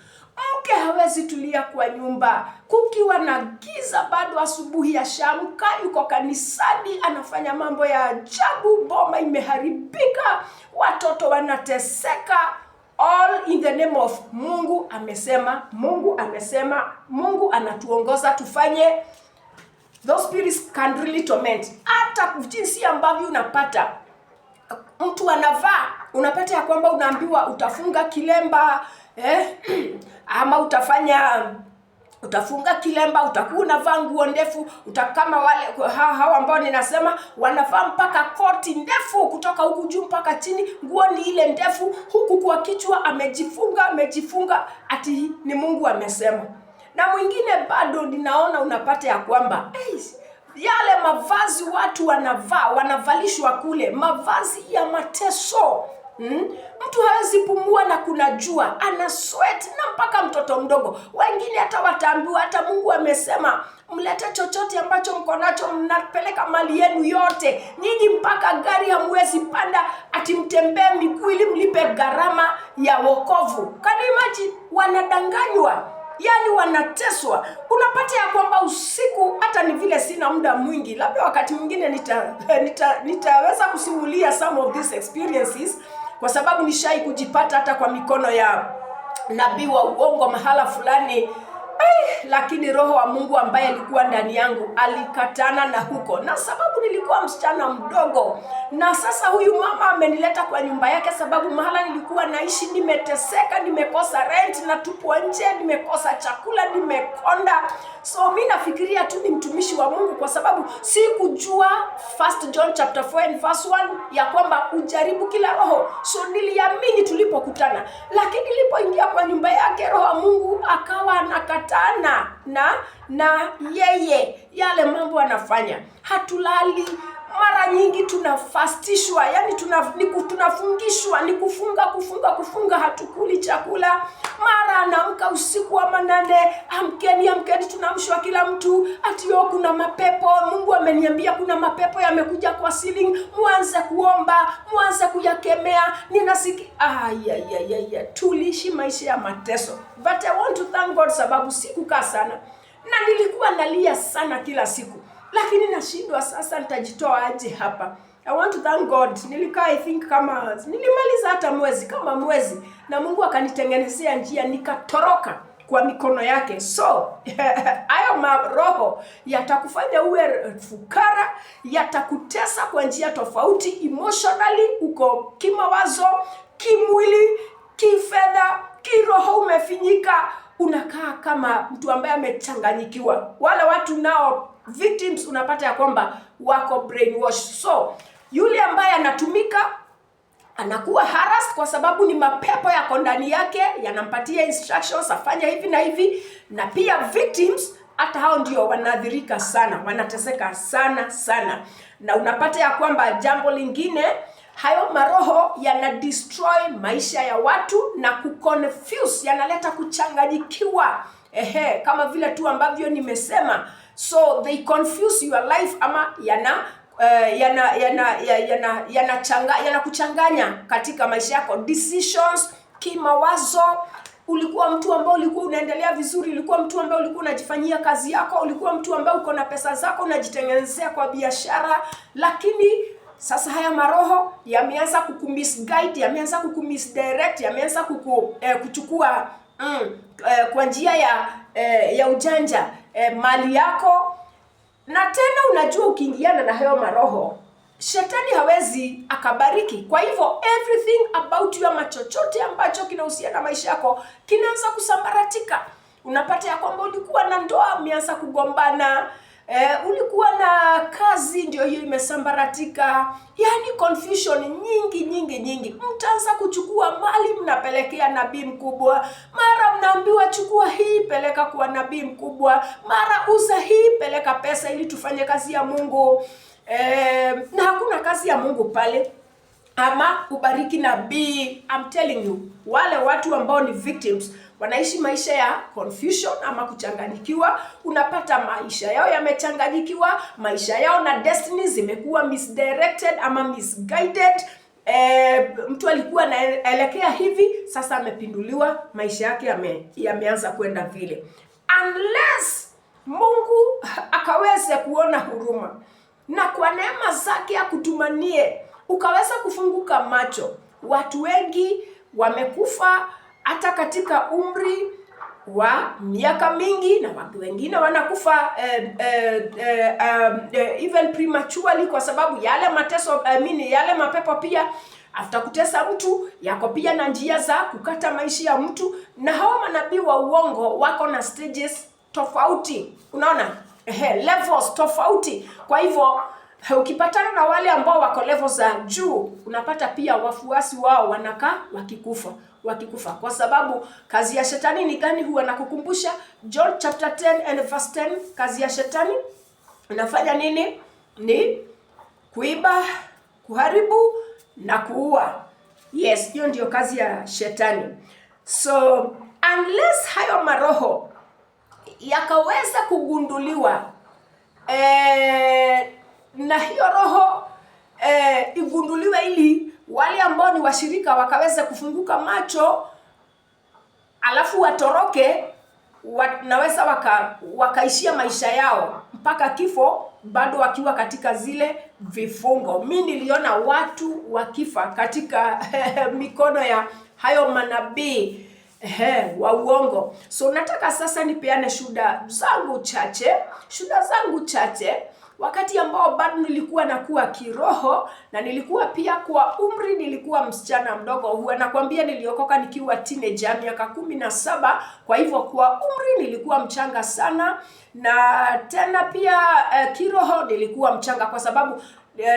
mke hawezi tulia kwa nyumba kukiwa na giza, bado asubuhi ya shamka, yuko kanisani anafanya mambo ya ajabu, boma imeharibika, watoto wanateseka, all in the name of Mungu amesema, Mungu amesema, Mungu anatuongoza tufanye. Those spirits can really torment. Hata jinsi ambavyo unapata mtu anavaa, unapata ya kwamba unaambiwa utafunga kilemba, ama utafunga kilemba, utakuwa unavaa nguo ndefu, utakama wale hao ambao ninasema wanavaa mpaka koti ndefu kutoka huku juu mpaka chini, nguo ni ile ndefu, huku kwa kichwa amejifunga ati ni Mungu amesema. Na mwingine bado ninaona unapata ya kwamba yale mavazi watu wanavalishwa kule, mavazi ya mateso. Mtu hawezi pumua na kuna jua, ana sweat, na mpaka mtoto mdogo. Wengine hata wataambiwa hata Mungu amesema mlete chochote ambacho mko nacho, mnapeleka mali yenu yote. Nyinyi mpaka gari hamwezi panda, ati mtembee miguu ili mlipe gharama ya wokovu. Can you imagine? Wanadanganywa. Yani wanateswa. Unapata ya kwamba usiku, hata ni vile sina muda mwingi, labda wakati mwingine nitaweza kusimulia some of these experiences, kwa sababu nishai kujipata hata kwa mikono ya nabii wa uongo mahala fulani. Lakini Roho wa Mungu ambaye alikuwa ndani yangu alikatana na huko, na sababu nilikuwa msichana mdogo. Na sasa huyu mama amenileta kwa nyumba yake sababu mahala nilikuwa naishi nimeteseka, nimekosa rent, na tupo nje, nimekosa chakula, nimekonda. So mimi nafikiria tu ni mtumishi wa Mungu, kwa sababu sikujua 1 John chapter 4 and verse 1 ya kwamba ujaribu kila roho. So niliamini tulipokutana, lakini nilipoingia kwa nyumba yake Roho wa Mungu akawa anakatana na yeye yale mambo anafanya. Hatulali, mara nyingi tunafastishwa, yani tunafungishwa, ni kufunga, hatukuli chakula. Mara anaamka usiku wa manane, amkeni, tunamshwa kila mtu ati kuna mapepo. Mungu ameniambia kuna mapepo yamekuja kwa ceiling, muanze kuomba, muanze kuyakemea. Ninasiki tulishi maisha ya mateso. But I want to thank God sababu sikukaa sana, na nilikuwa nalia sana kila siku, lakini nashindwa sasa nitajitoa aje hapa. I want to thank God. Nilikaa I think kama nilimaliza hata mwezi, na Mungu akanitengenezea njia, nikatoroka kwa mikono yake. So hayo maroho yatakufanya uwe fukara, yatakutesa kwa njia tofauti, emotionally, uko kimawazo, kimwili, kifedha, kiroho umefinyika, unakaa kama mtu ambaye amechanganyikiwa. Wale watu nao victims unapata ya kwamba wako brainwashed. So yule ambaye anatumika anakuwa harassed kwa sababu ni mapepo yako ndani yake, yanampatia instructions afanya hivi na hivi. Na pia victims hata hao ndio wanadhirika sana, wanateseka sana. Na unapata ya kwamba jambo lingine, hayo maroho yana destroy maisha ya watu na kuconfuse, yanaleta kuchanganyikiwa. Kama vile tu ambavyo nimesema. So they confuse your life, ama yanakuchanganya katika maisha yako. Decisions, kimawazo. Ulikuwa mtu ambao ulikuwa unaendelea vizuri, ulikuwa mtu ambao ulikuwa unajifanyia kazi yako, ulikuwa mtu ambao uko na pesa zako unajitengenezea kwa biashara, lakini sasa haya maroho yameanza kukumisguide, yameanza kukumisdirect, yameanza kuchukua kwa njia ya ujanja mali yako. Na tena unajua ukiingiana na hayo maroho, shetani hawezi akabariki. Kwa hivyo everything about you, ama chochote ambacho kinahusiana na maisha yako kinaanza kusambaratika. Unapata ya kwamba ulikuwa na ndoa, umeanza kugombana, ulikuwa na kazi, ndio hiyo imesambaratika. Yani confusion nyingi. Mtaanza kuchukua mali, mnapelekea nabii mkubwa, mara mnaambiwa chukua hii peleka kwa nabii mkubwa, mara uza hii, peleka pesa ili tufanye kazi ya Mungu. Na hakuna kazi ya Mungu pale. Ama ubariki nabii. I'm telling you, wale watu ambao ni victims wanaishi maisha ya confusion ama kuchanganyikiwa. Unapata maisha yao yamechanganyikiwa, maisha yao na destiny zimekuwa misdirected ama misguided. Mtu alikuwa anaelekea hivi, sasa amepinduliwa, maisha yake yameanza kwenda vile. Unless Mungu akaweze kuona huruma na kwa neema zake akutumanie, ukaweza kufunguka macho. Watu wengi wamekufa hata katika umri wa miaka mingi, na watu wengine wanakufa even prematurely kwa sababu yale mateso, yale mapepo pia after kutesa mtu yako pia na njia za kukata maisha ya mtu. Na hao manabii wa uongo wako na stages tofauti, unaona, levels tofauti. Kwa hivyo ukipatana na wale ambao wako levels za juu, unapata pia wafuasi wao wanakaa wakikufa. Kwa sababu kazi ya shetani ni gani? Huwa nakukumbusha John chapter 10 and verse 10. Kazi ya shetani unafanya nini? Ni kuiba, kuharibu na kuua. Yes, hiyo ndio kazi ya shetani. So unless hayo maroho yakaweza kugunduliwa, na hiyo roho igunduliwe ili wale ambao ni washirika wakaweza kufunguka macho, alafu watoroke, wanaweza wakaishia maisha yao mpaka kifo, bado wakiwa katika zile vifungo. Mimi niliona watu wakifa katika mikono ya hayo manabii wa uongo. So nataka sasa nipeane shuhuda zangu chache wakati ambao bado nilikuwa nakuwa kiroho, na nilikuwa pia kwa umri nilikuwa msichana mdogo. Huwa nakwambia niliokoka nikiwa teenager miaka 17. Kwa hivyo kwa umri nilikuwa mchanga sana, na tena pia kiroho nilikuwa mchanga kwa sababu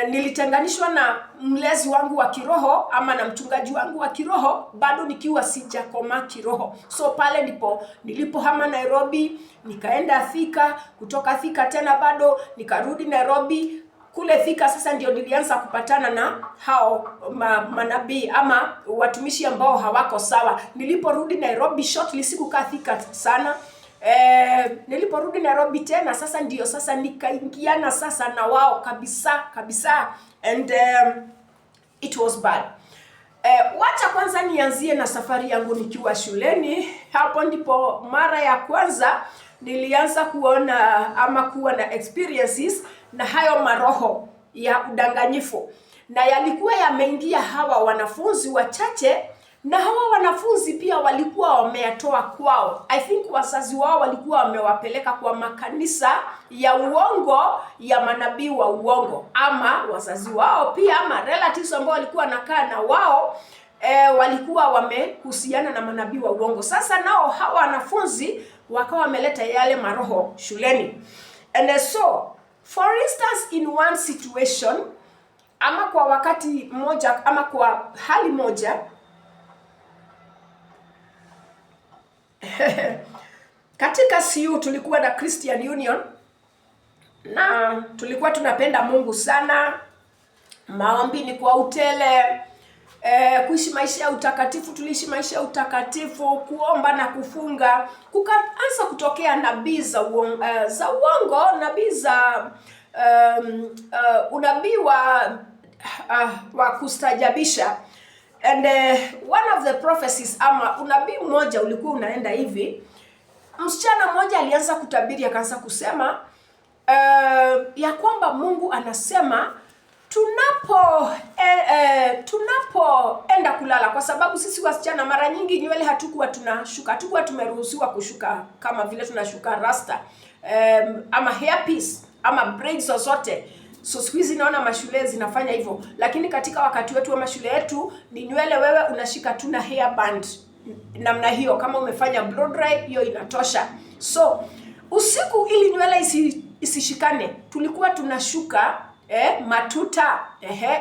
nilitenganishwa na mlezi wangu wa kiroho ama na mchungaji wangu wa kiroho bado nikiwa sijakoma kiroho. So pale nilipohama Nairobi, nikaenda Thika, kutoka Thika tena bado nikarudi Nairobi. Kule Thika sasa ndio nilianza kupatana na hao manabii ama watumishi ambao hawako sawa. Niliporudi Nairobi shortly, sikukaa Thika sana. Niliporudi Nairobi tena sasa ndio sasa nikaingiana sasa na wao kabisa, and it was bad. Wacha kwanza nianzie na safari yangu nikiwa shuleni. Hapo ndipo mara ya kwanza nilianza kuona ama kuwa na experiences na hayo maroho ya udanganyifu, na yalikuwa yameingia hawa wanafunzi wachache, na hawa wanafunzi pia walikuwa wameyatoa kwao. I think wazazi wao walikuwa wamewapeleka kwa makanisa ya uongo ya manabii wa uongo, ama wazazi wao pia ama relatives ambao walikuwa nakaa na wao walikuwa wamehusiana na manabii wa uongo. Sasa nao hawa wanafunzi wakawa wameleta yale maroho shuleni. And so for instance, in one situation ama kwa wakati mmoja ama kwa hali moja, katika CU tulikuwa na Christian Union, na tulikuwa tunapenda Mungu sana. Maombi ni kwa utele, kuishi maisha ya utakatifu, tuliishi maisha ya utakatifu, kuomba na kufunga. Kukaanza kutokea nabii za uongo, nabii za unabii wa kustajabisha. And one of the prophecies ama unabii mmoja ulikuwa unaenda hivi. Msichana mmoja alianza kutabiri, akaanza kusema ya kwamba Mungu anasema tunapoenda kulala, kwa sababu sisi wasichana mara nyingi nywele hatukuwa tumeruhusiwa kushuka kama vile tunashuka rasta, ama hairpiece ama braids zozote. So siku hizi naona mashule zinafanya hivyo, lakini katika wakati wetu wa mashule yetu ni nywele wewe unashika tu na hairband namna hiyo. Kama umefanya blow dry, hiyo inatosha. So usiku ili nywele isishikane, tulikuwa tunashuka matuta,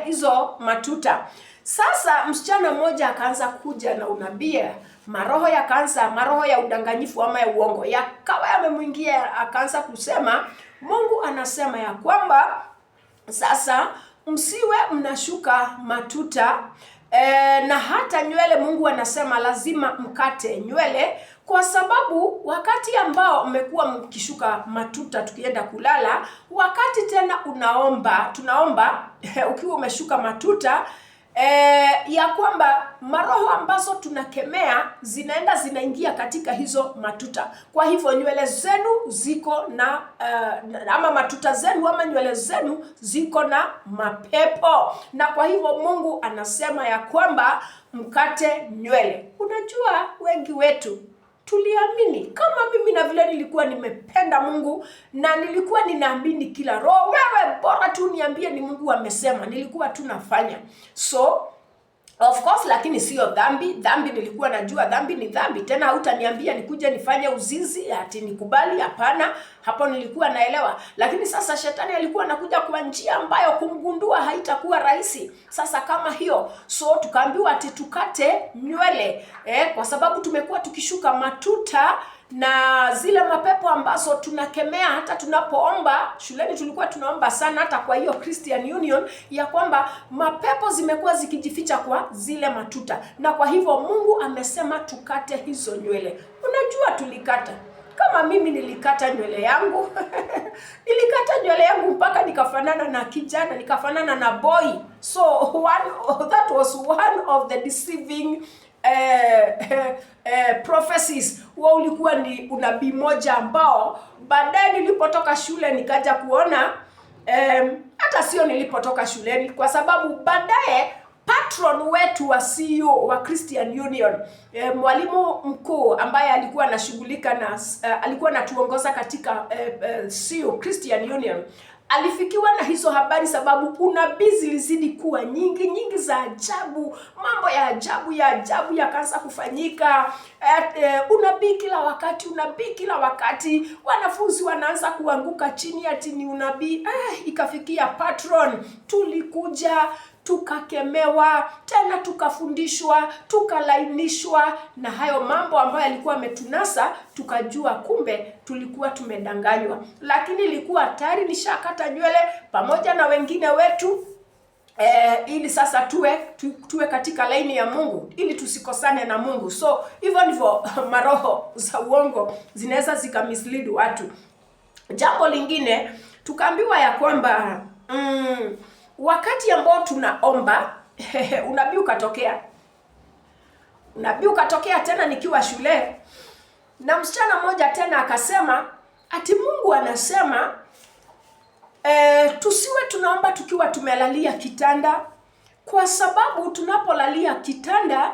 hizo matuta. Sasa msichana mmoja akaanza kuja na unabii maroho ya kansa, maroho ya udanganyifu ama ya uongo yakawa yamemwingia, akaanza kusema, Mungu anasema ya kwamba sasa msiwe mnashuka matuta na hata nywele. Mungu anasema lazima mkate nywele, kwa sababu wakati ambao mmekuwa mkishuka matuta tukienda kulala, wakati tena tunaomba ukiwa umeshuka matuta ya kwamba maroho ambazo tunakemea zinaingia katika hizo matuta. Kwa hivyo nywele zenu ziko na ama matuta zenu ama nywele zenu ziko na mapepo, na kwa hivyo Mungu anasema ya kwamba mkate nywele. Unajua wengi wetu tuliamini, kama mimi na vile nilikuwa nimependa Mungu na nilikuwa ninaamini kila roho, wewe bora tu niambie ni Mungu amesema, nilikuwa tunafanya. So of course, lakini sio dhambi. Dhambi nilikuwa najua dhambi ni dhambi. Tena hautaniambia nikuje nifanye uzinzi ati nikubali, hapana. Hapo nilikuwa naelewa. Lakini sasa shetani alikuwa anakuja kwa njia ambayo kumgundua haitakuwa rahisi. Sasa kama hiyo, so tukaambiwa ati tukate nywele kwa sababu tumekuwa tukishuka matuta na zile mapepo ambazo tunakemea. Hata tunapoomba shuleni tulikuwa tunaomba sana, hata kwa hiyo Christian Union, ya kwamba mapepo zimekuwa zikijificha kwa zile matuta, na kwa hivyo Mungu amesema tukate hizo nywele. Unajua tulikata, kama mimi nilikata nywele yangu nilikata nywele yangu mpaka nikafanana na kijana, nikafanana na boy. So that was one of the deceiving prophecies. Ulikuwa ni unabii moja ambao baadaye nilipotoka shule nikaja kuona, hata sio nilipotoka shuleni, kwa sababu baadaye patron wetu wa CEO wa Christian Union, mwalimu mkuu ambaye alikuwa anashughulika na alikuwa anatuongoza katika CEO Christian Union, alifikiwa na hizo habari, sababu unabii zilizidi kuwa nyingi za ajabu, mambo ya ajabu yakaanza kufanyika. Unabii kila wakati, wanafunzi wanaanza kuanguka chini ati ni unabii. Ikafikia patron, tulikuja tukakemewa, tena tukafundishwa, tukalainishwa na hayo mambo ambayo yalikuwa ametunasa. Tukajua kumbe tulikuwa tumedanganywa, lakini ilikuwa tayari nishakata nywele pamoja na wengine wetu ili sasa tuwe katika laini ya Mungu, ili tusikosane na Mungu. So hivyo ndivyo maroho za uongo zinaweza zikamislead watu. Jambo lingine tukaambiwa ya kwamba wakati ambao tunaomba unabii ukatokea tena nikiwa shule, na msichana mmoja tena akasema ati Mungu anasema tusiwe tunaomba tukiwa tumelalia kitanda, kwa sababu tunapolalia kitanda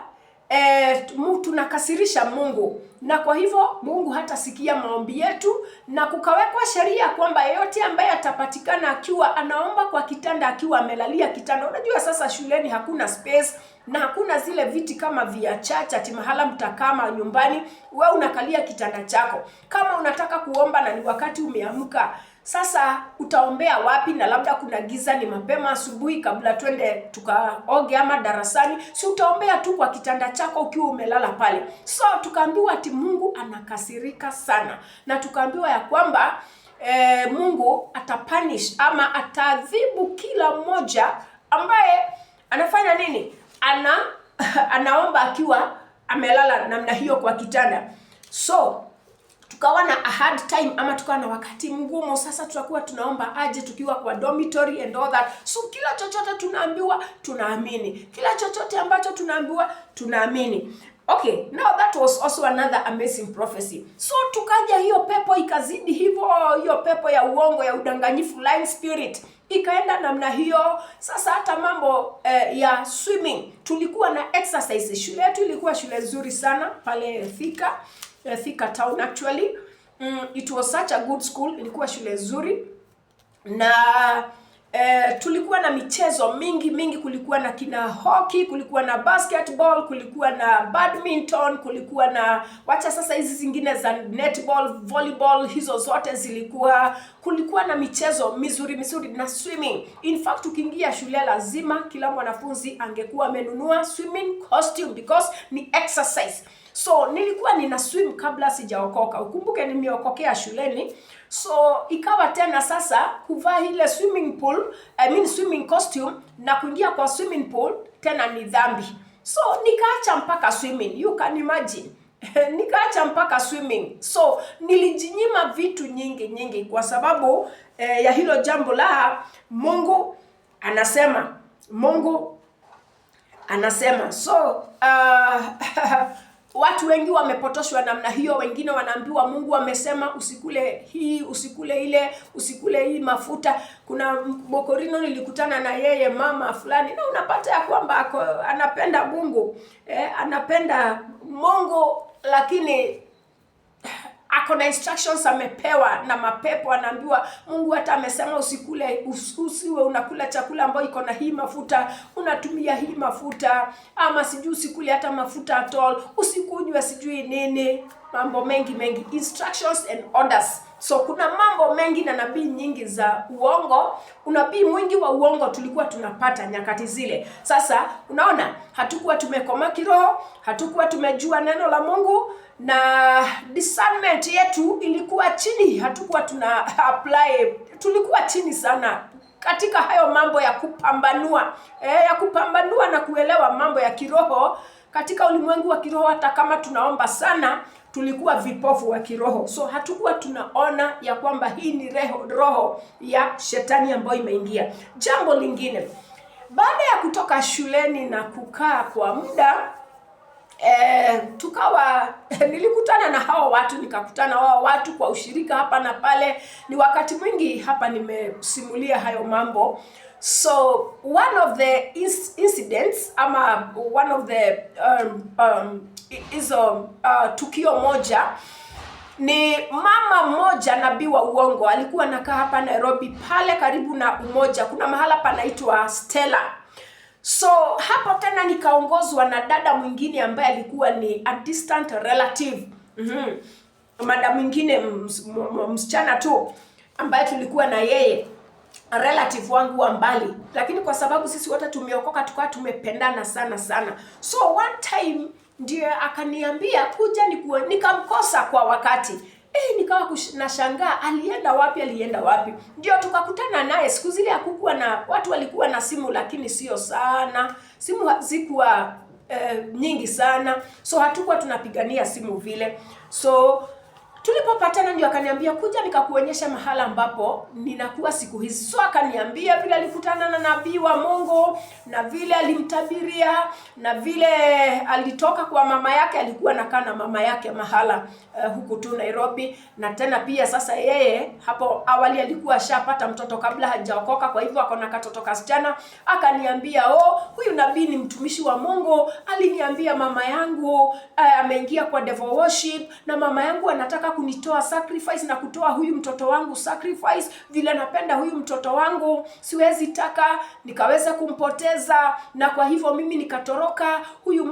tunakasirisha Mungu, na kwa hivyo Mungu hatasikia maombi yetu, na kukawekwa sheria kwamba yeyote ambaye atapatikana akiwa anaomba kwa kitanda akiwa amelalia kitanda. Unajua sasa shuleni hakuna space na hakuna zile viti kama vya chacha ati mahala mtakama nyumbani, wewe unakalia kitanda chako. Kama unataka kuomba na ni wakati umeamka, sasa utaombea wapi? Na labda kuna giza, ni mapema asubuhi kabla twende tukaoge ama darasani, si utaombea tu kwa kitanda chako ukiwa umelala pale. So tukaambiwa ati Mungu anakasirika sana, na tukaambiwa ya kwamba Mungu atapunish ama ataadhibu kila mmoja ambaye anafanya nini? Anaomba akiwa amelala namna hiyo kwa kitanda. So tukawa na a hard time ama tukawa na wakati mgumu. Sasa tutakuwa tunaomba aje tukiwa kwa dormitory and all that. So kila chochote tunaambiwa tunaamini, kila chochote ambacho tunaambiwa tunaamini. Okay, now that was also another amazing prophecy. So tukaja hiyo pepo ikazidi hivyo, hiyo pepo ya uongo ya udanganyifu, lying spirit, ikaenda namna hiyo. Sasa hata mambo ya swimming, tulikuwa na exercise. Shule yetu ilikuwa shule nzuri sana pale Thika town actually. It was such a good school, ilikuwa shule nzuri, na tulikuwa na michezo mingi. Kulikuwa na kina hockey, kulikuwa na basketball, kulikuwa na badminton, kulikuwa na wacha sasa hizi zingine za netball, volleyball, hizo zote zilikuwa. Kulikuwa na michezo mizuri na swimming. In fact ukiingia shule lazima kila mwanafunzi angekuwa amenunua swimming costume because ni exercise. So nilikuwa nina swim kabla sijaokoka. Ukumbuke nimeokokea shuleni. So ikawa tena sasa kuvaa ile swimming costume na kuingia kwa swimming pool tena ni dhambi. So nikaacha mpaka swimming. You can imagine. Nikaacha mpaka swimming. So nilijinyima vitu nyingi kwa sababu ya hilo jambo la Mungu anasema. So watu wengi wamepotoshwa namna hiyo. Wengine wanaambiwa Mungu amesema usikule hii, usikule ile, usikule hii mafuta. Kuna Bokorino nilikutana na yeye mama fulani, na unapata ya kwamba anapenda Mungu, anapenda Mungu, lakini ako na instructions amepewa na mapepo. Anaambiwa Mungu hata amesema usiwe unakula chakula ambayo iko na hii mafuta, unatumia hii mafuta, ama sijui usikule hata mafuta at all, usikunywe sijui nini, mambo mengi, instructions and orders. So kuna mambo mengi na nabii nyingi za uongo. Unabii mwingi wa uongo tulikuwa tunapata nyakati zile. Sasa unaona, hatukuwa tumekoma kiroho, hatukuwa tumejua neno la Mungu, na discernment yetu ilikuwa chini. Hatukuwa tuna apply, tulikuwa chini sana katika hayo mambo ya kupambanua na kuelewa mambo ya kiroho. Katika ulimwengu wa kiroho, hata kama tunaomba sana, tulikuwa vipofu wa kiroho. So hatukuwa tunaona ya kwamba hii ni roho ya shetani ambayo imeingia. Jambo lingine, baada ya kutoka shuleni na kukaa kwa muda, nilikutana na hao watu, nikakutana hao watu kwa ushirika hapa na pale. Ni wakati mwingi hapa nimesimulia hayo mambo. So one of the incidents, ama one of the tukio moja, ni mama mmoja nabii wa uongo alikuwa anakaa hapa Nairobi, pale karibu na Umoja. Kuna mahala panaitwa Stella. So hapo tena nikaongozwa na dada mwingine ambaye alikuwa ni a distant relative. Madam mwingine msichana tu ambaye tulikuwa na yeye, relative wangu wa mbali, lakini kwa sababu sisi wote tumeokoka tukawa tumependana sana. So one time ndiye akaniambia kuja nikamkosa kwa wakati. Nikawa nashangaa alienda wapi. Ndio tukakutana naye. Siku zile hakukuwa na watu, walikuwa na simu lakini sio sana. Simu hazikuwa nyingi sana. So hatukuwa tunapigania simu vile. So tulipopatana ndio akaniambia kuja nikakuonyesha mahala ambapo ninakuwa siku hizi. So akaniambia vile alikutana na nabii wa Mungu, na vile alimtabiria, na vile alitoka kwa mama yake. Alikuwa anakaa na mama yake mahala huku tu Nairobi, na tena pia sasa yeye hapo awali alikuwa ashapata mtoto kabla hajaokoka, kwa hivyo akona katoto kasichana. Akaniambia huyu nabii ni mtumishi wa Mungu, aliniambia mama yangu ameingia kwa devil worship, na mama yangu anataka kunitoa sacrifice na kutoa huyu mtoto wangu sacrifice. Vile napenda huyu mtoto wangu, siwezi taka nikaweza kumpoteza, na kwa hivyo mimi nikatoroka. Huyu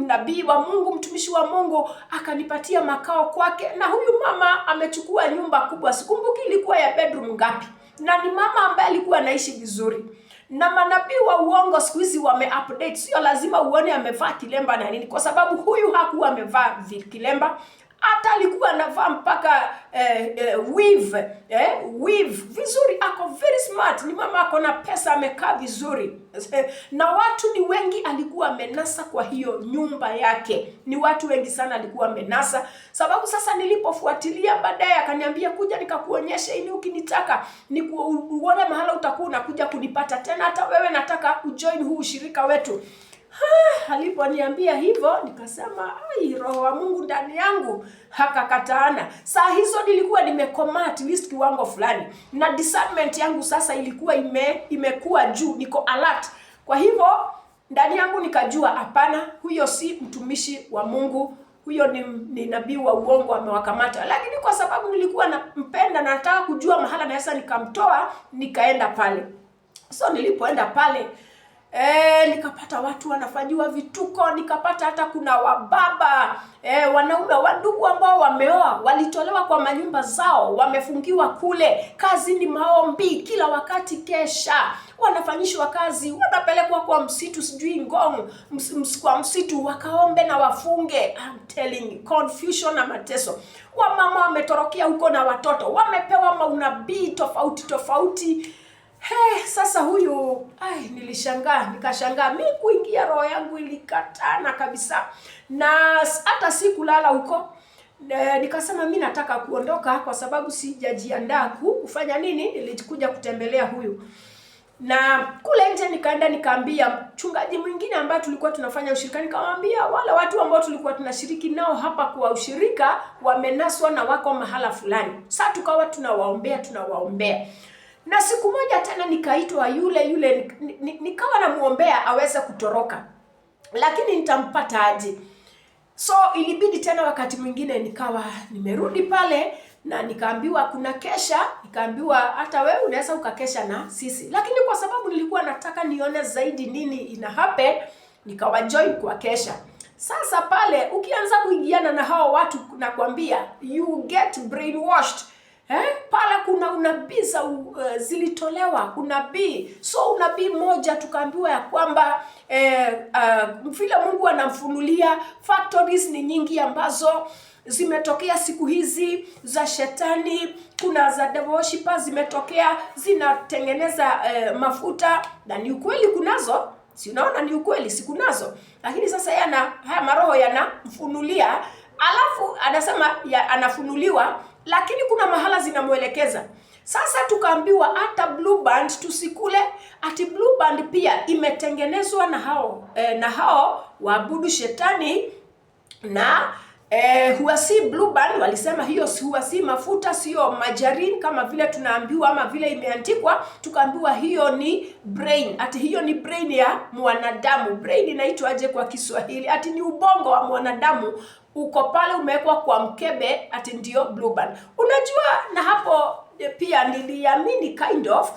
nabii wa Mungu, mtumishi wa Mungu, akanipatia makao kwake, na huyu mama amechukua nyumba kubwa, sikumbuki ilikuwa ya bedroom ngapi, na ni mama ambaye alikuwa anaishi vizuri. Na manabii wa uongo siku hizi wame-update. Sio lazima uone amevaa kilemba na nini, kwa sababu huyu hakuwa amevaa kilemba. Hata alikuwa anavaa mpaka weave vizuri. Ako very smart. Ni mama ako na pesa, amekaa vizuri. Na watu ni wengi alikuwa amenasa kwa hiyo nyumba yake. Ni watu wengi sana alikuwa amenasa. Sababu sasa nilipofuatilia baadaye akaniambia kuja nikakuonyesha, ili ukinitaka uone mahala utakuwa unakuja kunipata tena. Hata wewe nataka ujoin huu ushirika wetu. Aliponiambia hivyo nikasema roho wa Mungu ndani yangu hakakataana. Saa hizo nilikuwa nimekoma at least kiwango fulani, na discernment yangu sasa ilikuwa imekuwa juu, niko alert. Kwa hivyo ndani yangu nikajua hapana, huyo si mtumishi wa Mungu, huyo ni nabii wa uongo, amewakamata. Lakini kwa sababu nilikuwa nampenda na nataka kujua mahala na sasa nikamtoa, nikaenda pale. So nilipoenda pale Nikapata watu wanafanyiwa vituko, nikapata hata kuna wababa wanaume wandugu ambao wameoa walitolewa kwa manyumba zao, wamefungiwa kule. Kazi ni maombi kila wakati, kesha, wanafanyishwa kazi, wanapelekwa kwa msitu, sijui Ngong, kwa msitu wakaombe na wafunge. I'm telling you, confusion na mateso. Wamama wametorokea huko na watoto wamepewa maunabii tofauti tofauti. Sasa huyu nikashangaa, mimi kuingia, roho yangu ilikatana kabisa, na hata sikulala huko. Nikasema mimi nataka kuondoka kwa sababu sijajiandaa kufanya nini. Nilikuja kutembelea huyu, na kule nje nikaenda nikaambia mchungaji mwingine ambaye tulikuwa tunafanya ushirika, nikamwambia wale watu ambao tulikuwa tunashiriki nao hapa kwa ushirika wamenaswa na wako mahala fulani. Sasa tukawa tunawaombea. Na siku moja tena nikaitwa yule nikawa namuombea aweze kutoroka, lakini nitampata aje? So ilibidi tena wakati mwingine nikawa nimerudi pale, na nikaambiwa kuna kesha. Nikaambiwa hata wewe unaweza ukakesha na sisi, lakini kwa sababu nilikuwa nataka nione zaidi nini ina happen, nikawa join kwa kesha. Sasa pale ukianza kuingiana na hao watu, nakwambia you get brainwashed. Pale kuna unabii zilitolewa, unabii. So unabii moja tukaambiwa ya kwamba vile Mungu anamfunulia, factories ni nyingi ambazo zimetokea siku hizi za shetani. Kuna za devil worshippers zimetokea, zinatengeneza mafuta, na ni ukweli kunazo. Si unaona ni ukweli, sikunazo. Lakini sasa haya maroho yanamfunulia, alafu anasema anafunuliwa, lakini kuna mahala zinamuelekeza. Sasa tukaambiwa hata Blue Band tusikule, ati Blue Band pia imetengenezwa na hao waabudu shetani, na huwa si Blue Band. Walisema hiyo huwa si mafuta, sio margarine kama vile tunaambiwa ama vile imeandikwa. Tukaambiwa hiyo ni brain, ati hiyo ni brain ya mwanadamu. Brain inaitwa aje kwa Kiswahili? Ati ni ubongo wa mwanadamu, uko pale umewekwa kwa mkebe, ati ndio Blue Band. Unajua, na hapo pia niliamini kind of.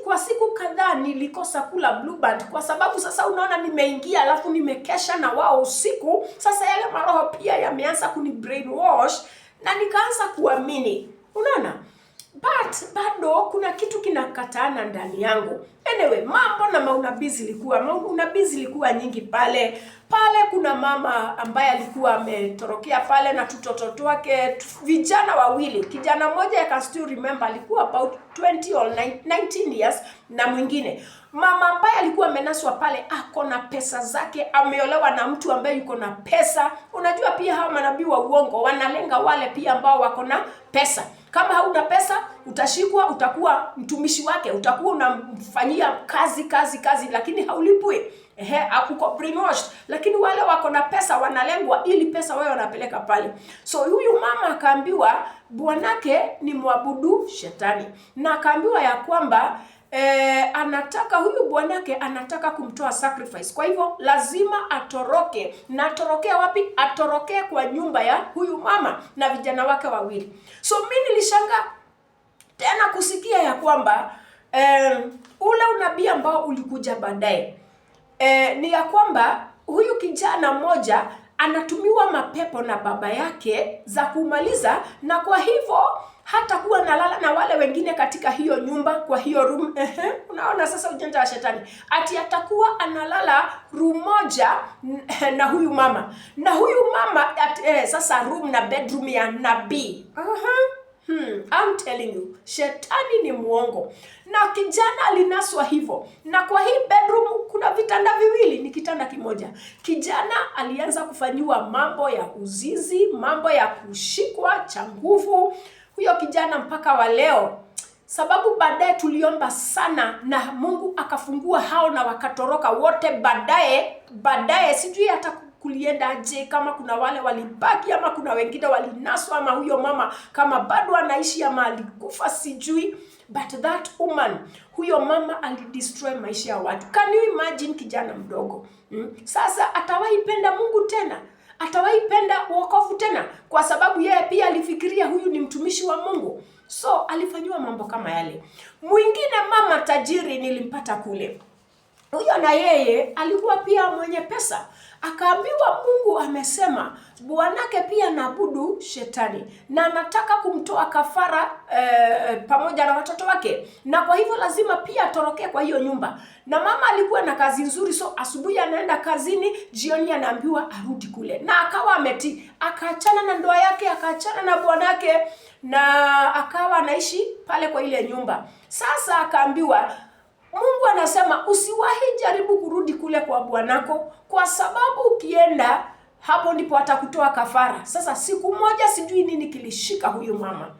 Kwa siku kadhaa nilikosa kula Blue Band, kwa sababu sasa unaona nimeingia alafu nimekesha na wao usiku. Sasa yale maroho pia yameanza kuni brainwash, na nikaanza kuamini, unaona. But bado kuna kitu kinakatana ndani yangu. Anyway, mambo na maunabii zilikuwa nyingi pale. Kuna mama ambaye alikuwa ametorokea pale na tutoto wake, vijana wawili. Kijana mmoja I can still remember alikuwa about 20 or 19 years, na mwingine mama ambaye alikuwa amenaswa pale, ako na pesa zake, ameolewa na mtu ambaye yuko na pesa. Unajua pia hawa manabii wa uongo wanalenga wale pia ambao wako na pesa. Kama hauna pesa utashikwa, utakuwa mtumishi wake, utakuwa unamfanyia kazi, lakini haulipwi. Uko brainwashed. Lakini wale wako na pesa wanalengwa, ili pesa wao wanapeleka pale. So huyu mama akaambiwa bwanake ni mwabudu shetani, na akaambiwa ya kwamba huyu bwanake anataka kumtoa sacrifice. Kwa hivyo lazima atoroke. Na atorokea wapi? Atorokea kwa nyumba ya huyu mama na vijana wake wawili. So mimi nilishangaa tena kusikia ya kwamba ule unabii ambao ulikuja baadaye ni ya kwamba huyu kijana mmoja anatumiwa mapepo na baba yake za kumaliza, na kwa hivyo hata kuwa nalala na wale wengine katika hiyo nyumba, kwa hiyo room. Unaona sasa ujanja wa shetani. Ati atakuwa analala room moja na huyu mama. Na huyu mama sasa room na bedroom ya nabii. I'm telling you, shetani ni muongo. Na kijana alinaswa hivyo. Na kwa hii bedroom kuna vitanda viwili, ni kitanda kimoja. Kijana alianza kufanyiwa mambo ya uzizi, mambo ya kushikwa cha nguvu. Huyo kijana mpaka wa leo, sababu baadaye tuliomba sana na Mungu akafungua hao na wakatoroka wote baadaye sijui hata kulienda aje, kama kuna wale walibaki ama kuna wengine walinaswa, ama huyo mama kama bado anaishi ama alikufa sijui. But that woman, huyo mama alidestroy maisha ya watu. Can you imagine kijana mdogo? Sasa atawahi penda Mungu tena? Atawahi penda wokovu tena? Kwa sababu yeye pia alifikiria huyu ni mtumishi wa Mungu. So alifanywa mambo kama yale. Mwingine mama tajiri nilimpata kule. huyo na yeye alikuwa pia mwenye pesa. Akaambiwa Mungu amesema bwanake pia naabudu shetani na anataka kumtoa kafara pamoja na watoto wake, na kwa hivyo lazima pia atorokee kwa hiyo nyumba. Na mama alikuwa na kazi nzuri, so asubuhi anaenda kazini, jioni anaambiwa arudi kule, na akawa ametii. Akaachana na ndoa yake, akaachana na bwanake, na akawa anaishi pale kwa ile nyumba. Sasa akaambiwa Mungu anasema usiwahi jaribu kurudi kule kwa bwanako, kwa sababu ukienda hapo ndipo atakutoa kafara. Sasa siku moja sijui nini kilishika huyu mama,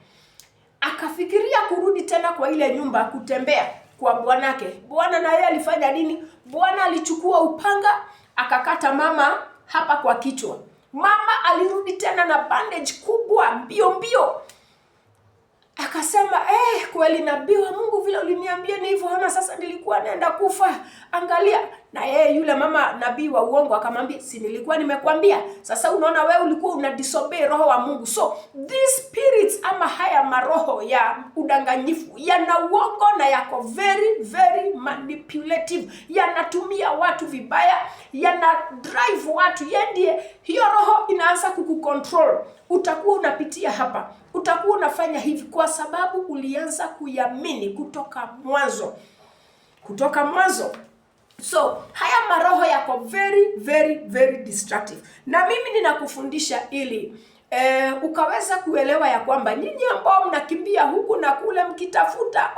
akafikiria kurudi tena kwa ile nyumba kutembea kwa bwanake. Bwana na yeye alifanya nini? Bwana alichukua upanga akakata mama hapa kwa kichwa. Mama alirudi tena na bandage kubwa mbio mbio. Akasema kweli nabii wa Mungu, vile uliniambia ni hivyo, ama sasa nilikuwa naenda kufa, angalia. Na yeye yule mama nabii wa uongo akamwambia, si nilikuwa nimekwambia? Sasa unaona wewe ulikuwa una disobey roho wa Mungu. So these spirits ama haya maroho ya udanganyifu yana uongo na yako very very manipulative, yanatumia watu vibaya, yana drive watu. Yendie hiyo roho inaanza kukucontrol. Utakuwa unapitia hapa, utakuwa unafanya hivi kwa sababu ulianza kuiamini kutoka mwanzo. So haya maroho yako very very very destructive, na mimi ninakufundisha ili ukaweza kuelewa ya kwamba nyinyi ambao mnakimbia huku na kule mkitafuta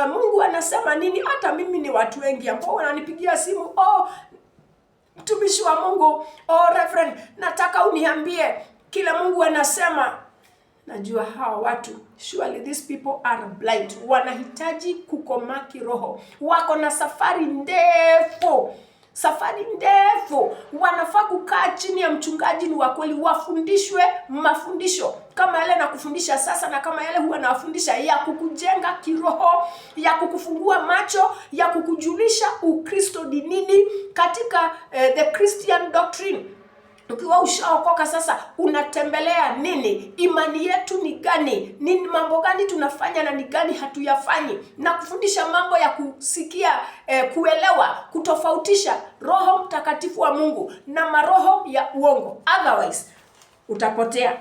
Mungu anasema nini. Hata mimi ni watu wengi ambao wananipigia simu, mtumishi wa Mungu, reverend, nataka uniambie kile Mungu anasema. Najua hawa watu, surely these people are blind. Wanahitaji kukomaa kiroho, wako na safari ndefu, wanafaa kukaa chini ya mchungaji ni wa kweli, wafundishwe mafundisho kama yale na kufundisha sasa, na kama yale huwa nawafundisha ya kukujenga kiroho, ya kukufungua macho, ya kukujulisha Ukristo ni nini katika the Christian doctrine. Ukiwa ushaokoka sasa, unatembelea nini? Imani yetu ni gani? Nini, mambo gani tunafanya na ni gani hatuyafanyi? Na kufundisha mambo ya kusikia, kuelewa, kutofautisha Roho Mtakatifu wa Mungu na maroho ya uongo. Otherwise utapotea.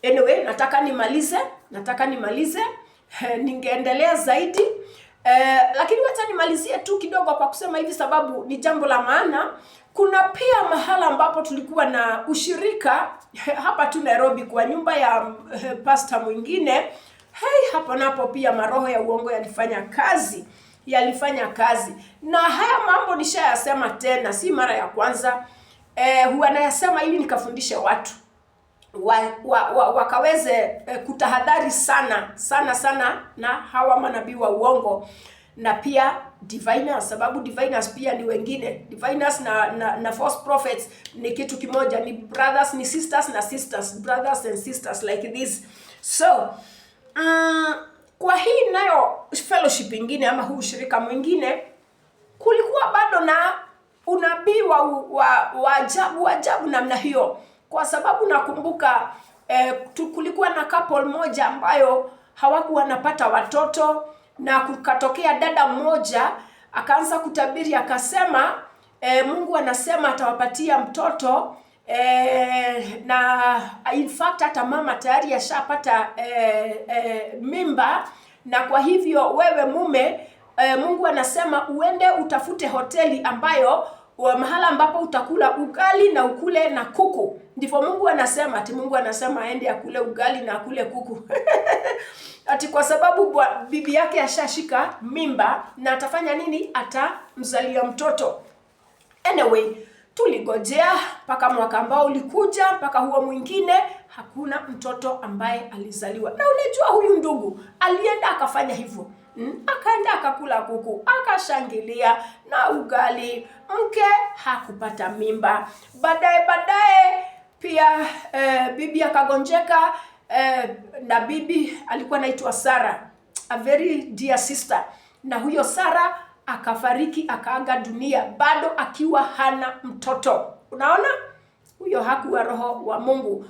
Anyway, nataka nimalize. Ningeendelea zaidi. Lakini wacha nimalizie tu kidogo kwa kusema hivi, sababu ni jambo la maana. Kuna pia mahala ambapo tulikuwa na ushirika hapa tu Nairobi kwa nyumba ya pastor mwingine. Hapo napo pia maroho ya uongo yalifanya kazi. Na haya mambo nishayasema tena, si mara ya kwanza. Huwa nayasema ili nikafundishe watu wakaweze kutahadhari sana na hawa manabii wa uongo, na pia diviners, sababu diviners pia ni wengine. Diviners na false prophets ni kitu kimoja, ni brothers, ni sisters na sisters, brothers and sisters like this. So kwa hii nayo fellowship ingine ama huu ushirika mwingine, kulikuwa bado na unabii wa ajabu namna hiyo, kwa sababu nakumbuka kulikuwa na couple moja ambayo hawakuwa wanapata watoto, na kukatokea dada mmoja akaanza kutabiri, akasema Mungu anasema atawapatia mtoto, na in fact hata mama tayari ashapata mimba. Na kwa hivyo wewe mume, Mungu anasema uende utafute hoteli ambayo mahala ambapo utakula ugali na ukule na kuku. Ndivyo Mungu anasema, Mungu anasema aende akule ugali na akule kuku. Ati kwa sababu bibi yake ashashika mimba, na atafanya nini? Atamzalia mtoto. Anyway, tuligojea mpaka mwaka ambao ulikuja, mpaka huo mwingine hakuna mtoto ambaye alizaliwa. Na unajua huyu ndugu alienda akafanya hivyo. Akaenda akakula kuku, akashangilia na ugali, mke hakupata mimba. Baadaye pia bibi akagonjeka, na bibi alikuwa anaitwa Sarah, a very dear sister, na huyo Sarah akafariki, akaaga dunia bado akiwa hana mtoto. Unaona, huyo hakuwa roho wa Mungu.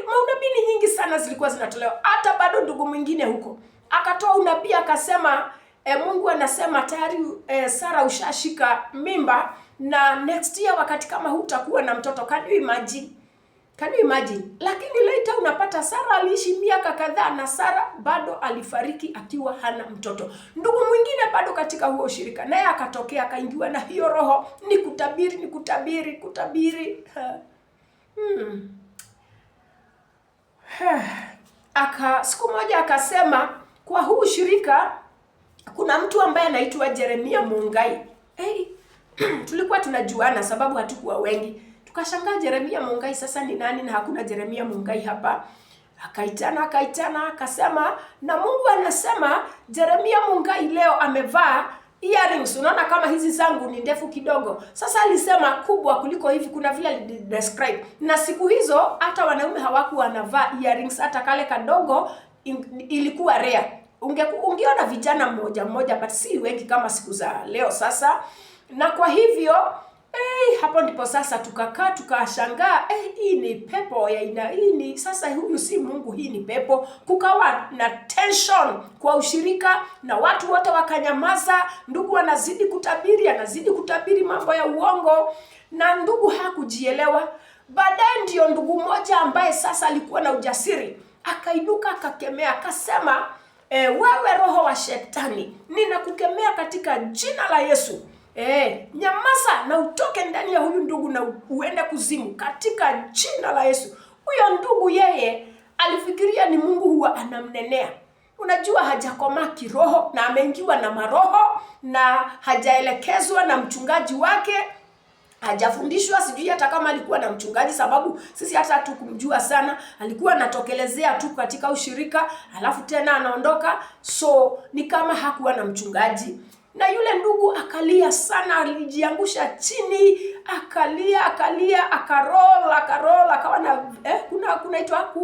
Maunabii nyingi sana zilikuwa zinatolewa. Hata bado ndugu mwingine huko akatoa unabii akasema Mungu anasema tayari Sara ushashika mimba na next year wakati kama hutakuwa na mtoto. Can you imagine? Can you imagine? Lakini later unapata Sara aliishi miaka kadhaa na Sara bado alifariki akiwa hana mtoto. Ndugu mwingine bado katika huo ushirika naye akatokea akaingiwa na hiyo roho, ni kutabiri. Siku moja akasema kwa huu ushirika kuna mtu ambaye anaitwa Jeremia Mungai. Tulikuwa tunajuana sababu hatukuwa wengi. Tukashangaa Jeremia Mungai sasa ni nani na hakuna Jeremia Mungai hapa. Akaitana akasema na Mungu anasema Jeremia Mungai leo amevaa earrings. Unaona kama hizi zangu ni ndefu kidogo. Sasa alisema kubwa kuliko hivi, kuna vile describe. Na siku hizo hata wanaume hawakuwa wanavaa earrings, hata kale kadogo ilikuwa rare. Ungeona vijana mmoja but si wengi kama siku za leo sasa. Na kwa hivyo hapo ndipo sasa tukakaa tukashangaa, hii ni pepo ya aina hii, sasa huyu si Mungu, hii ni pepo. Kukawa na tension kwa ushirika na watu wote wakanyamaza. Ndugu anazidi kutabiri mambo ya uongo na ndugu hakujielewa. Baadaye ndio ndugu mmoja ambaye sasa alikuwa na ujasiri akainuka akakemea akasema, wewe roho wa shetani, ninakukemea katika jina la Yesu. Nyamaza na utoke ndani ya huyu ndugu na uende kuzimu katika jina la Yesu. Huyo ndugu yeye alifikiria ni Mungu huwa anamnenea. Unajua hajakomaa kiroho na ameingiwa na maroho na hajaelekezwa na mchungaji wake. Hajafundishwa, sijui hata kama alikuwa na mchungaji sababu sisi hata hatukumjua sana. Alikuwa anatokelezea tu katika ushirika alafu tena anaondoka. So ni kama hakuwa na mchungaji. Na yule ndugu akalia sana, alijiangusha chini, akalia, akaroll, akawa na kunaitwa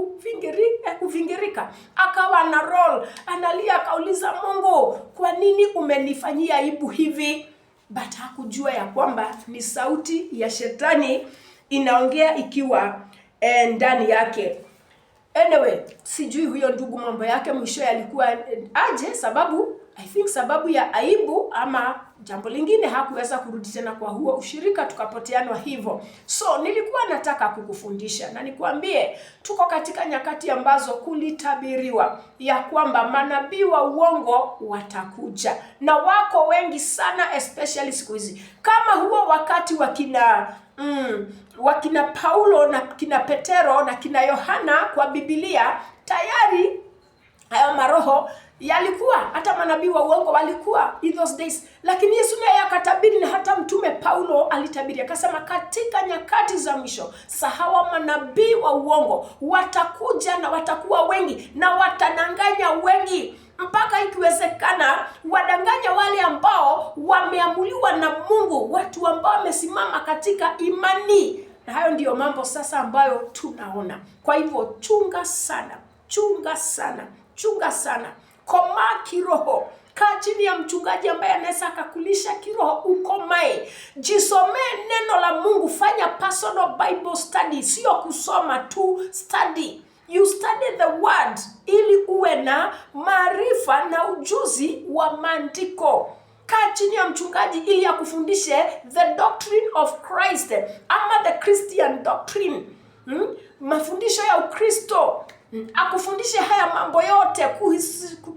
kuvingirika. Akawa na roll, analia, akauliza Mungu, kwa nini umenifanyia aibu hivi? But hakujua ya kwamba ni sauti ya shetani inaongea ikiwa ndani yake. Anyway, sijui huyo ndugu mambo yake mwisho yalikuwa aje, sababu ya aibu ama jambo lingine hakuweza kurudi tena kwa huo ushirika, tukapoteanwa hivyo. So nilikuwa nataka kukufundisha na nikwambie tuko katika nyakati ambazo kulitabiriwa ya kwamba manabii wa uongo watakuja, na wako wengi sana, especially siku hizi. Kama huo wakati wakina Paulo na kina Petero na kina Yohana kwa Biblia, tayari hayo maroho yalikuwa, hata manabii wa uongo walikuwa in those days. Lakini Yesu naye akatabiri, na hata mtume Paulo alitabiri akasema katika nyakati za mwisho hawa manabii wa uongo watakuja na watakuwa wengi na watadanganya wengi, mpaka ikiwezekana wadanganya wale ambao wameamuliwa na Mungu, watu ambao wamesimama katika imani. Na hayo ndiyo mambo sasa ambayo tunaona. Kwa hivyo chunga sana. Komaa kiroho. Kaa chini ya mchungaji ambaye anaweza akakulisha kiroho, ukomae. Jisomee neno la Mungu, fanya personal Bible study, sio kusoma tu, study. You study the word ili uwe na maarifa na ujuzi wa maandiko. Kaa chini ya mchungaji ili akufundishe the doctrine of Christ ama the Christian doctrine. Mafundisho ya Ukristo. Akufundishe haya mambo yote,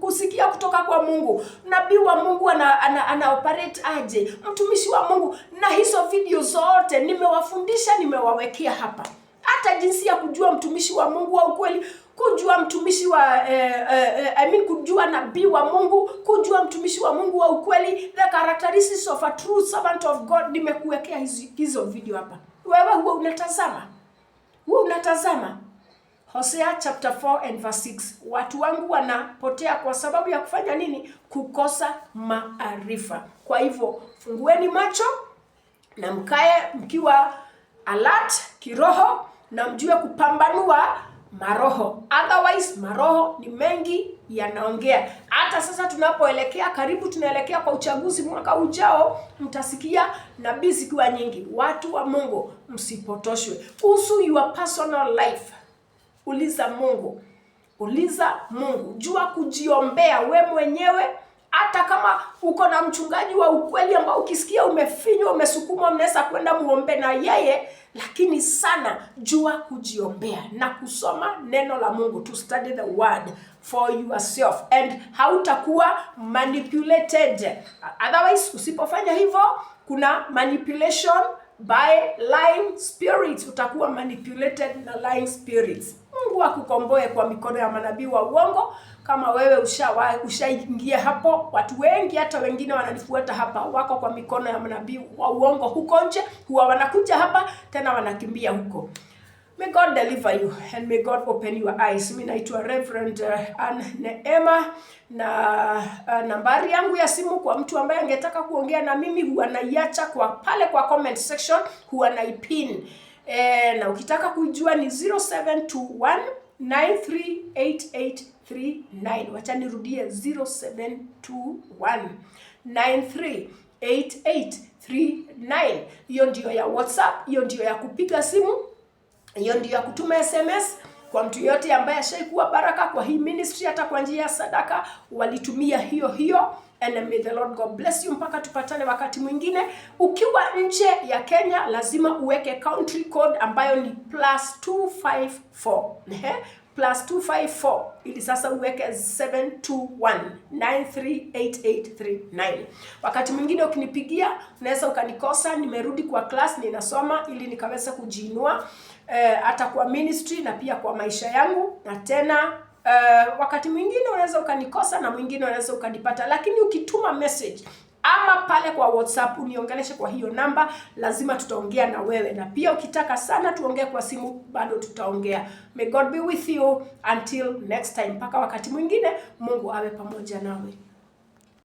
kusikia kutoka kwa Mungu. Nabii wa Mungu ana operate aje, mtumishi wa Mungu. Na hizo video zote nimewafundisha, nimewawekea hapa. Hata jinsi ya kujua mtumishi wa Mungu wa ukweli, kujua mtumishi wa kujua nabii wa Mungu, kujua mtumishi wa Mungu wa ukweli, the characteristics of a true servant of God. Nimekuwekea hizo video hapa. Wewe huo unatazama. Hosea chapter 4 and verse 6. Watu wangu wanapotea kwa sababu ya kufanya nini? Kukosa maarifa. Kwa hivyo fungueni macho na mkae mkiwa alert kiroho na mjue kupambanua maroho. Otherwise maroho ni mengi yanaongea. Hata sasa tunapoelekea tunaelekea kwa uchaguzi mwaka ujao, mtasikia nabii zikiwa nyingi. Watu wa Mungu, msipotoshwe. Kuhusu your personal life, uliza Mungu. Jua kujiombea we mwenyewe, Hata kama uko na mchungaji wa ukweli ambao ukisikia umefinywa, umesukuma, mnaweza kwenda muombe na yeye, lakini sana jua kujiombea na kusoma neno la Mungu, to study the word for yourself, and hautakuwa manipulated. Otherwise, usipofanya hivyo, kuna manipulation by lying spirits. Utakuwa manipulated na lying spirits. Mungu akukomboe kwa mikono ya manabii wa uongo. Kama wewe ushaingia hapo, watu wengi hata wengine wananifuata hapa wako kwa mikono ya manabii wa uongo huko nje, huwa wanakuja hapa tena wanakimbia huko. May God deliver you and may God open your eyes. Mimi naitwa Reverend Ann Neema, na nambari yangu ya simu kwa mtu ambaye angetaka kuongea na mimi huwa naiacha kwa pale kwa comment section, huwa naipin. Na ukitaka kujua ni 0721 938839. Wacha nirudie 0721 938839. Hiyo ndio ya WhatsApp, hiyo ndio ya kupiga simu, hiyo ndio ya kutuma SMS. Kwa mtu yote ambaye ashaikuwa baraka kwa hii ministry, hata kwa njia ya sadaka, walitumia hiyo. And may the Lord God bless you. Mpaka tupatane wakati mwingine. Ukiwa nje ya Kenya, lazima uweke country code ambayo ni +254. +254 ili sasa uweke 721938839. Wakati mwingine ukinipigia, unaweza ukanikosa, nimerudi kwa class ninasoma ili nikaweza kujiinua hata kwa ministry na pia kwa maisha yangu. Na tena wakati mwingine unaweza ukanikosa na mwingine unaweza ukanipata, lakini ukituma message ama pale kwa WhatsApp uniongeleshe kwa hiyo namba, lazima tutaongea na wewe. Na pia ukitaka sana tuongee kwa simu, bado tutaongea. May God be with you until next time. Mpaka wakati mwingine, Mungu awe pamoja nawe.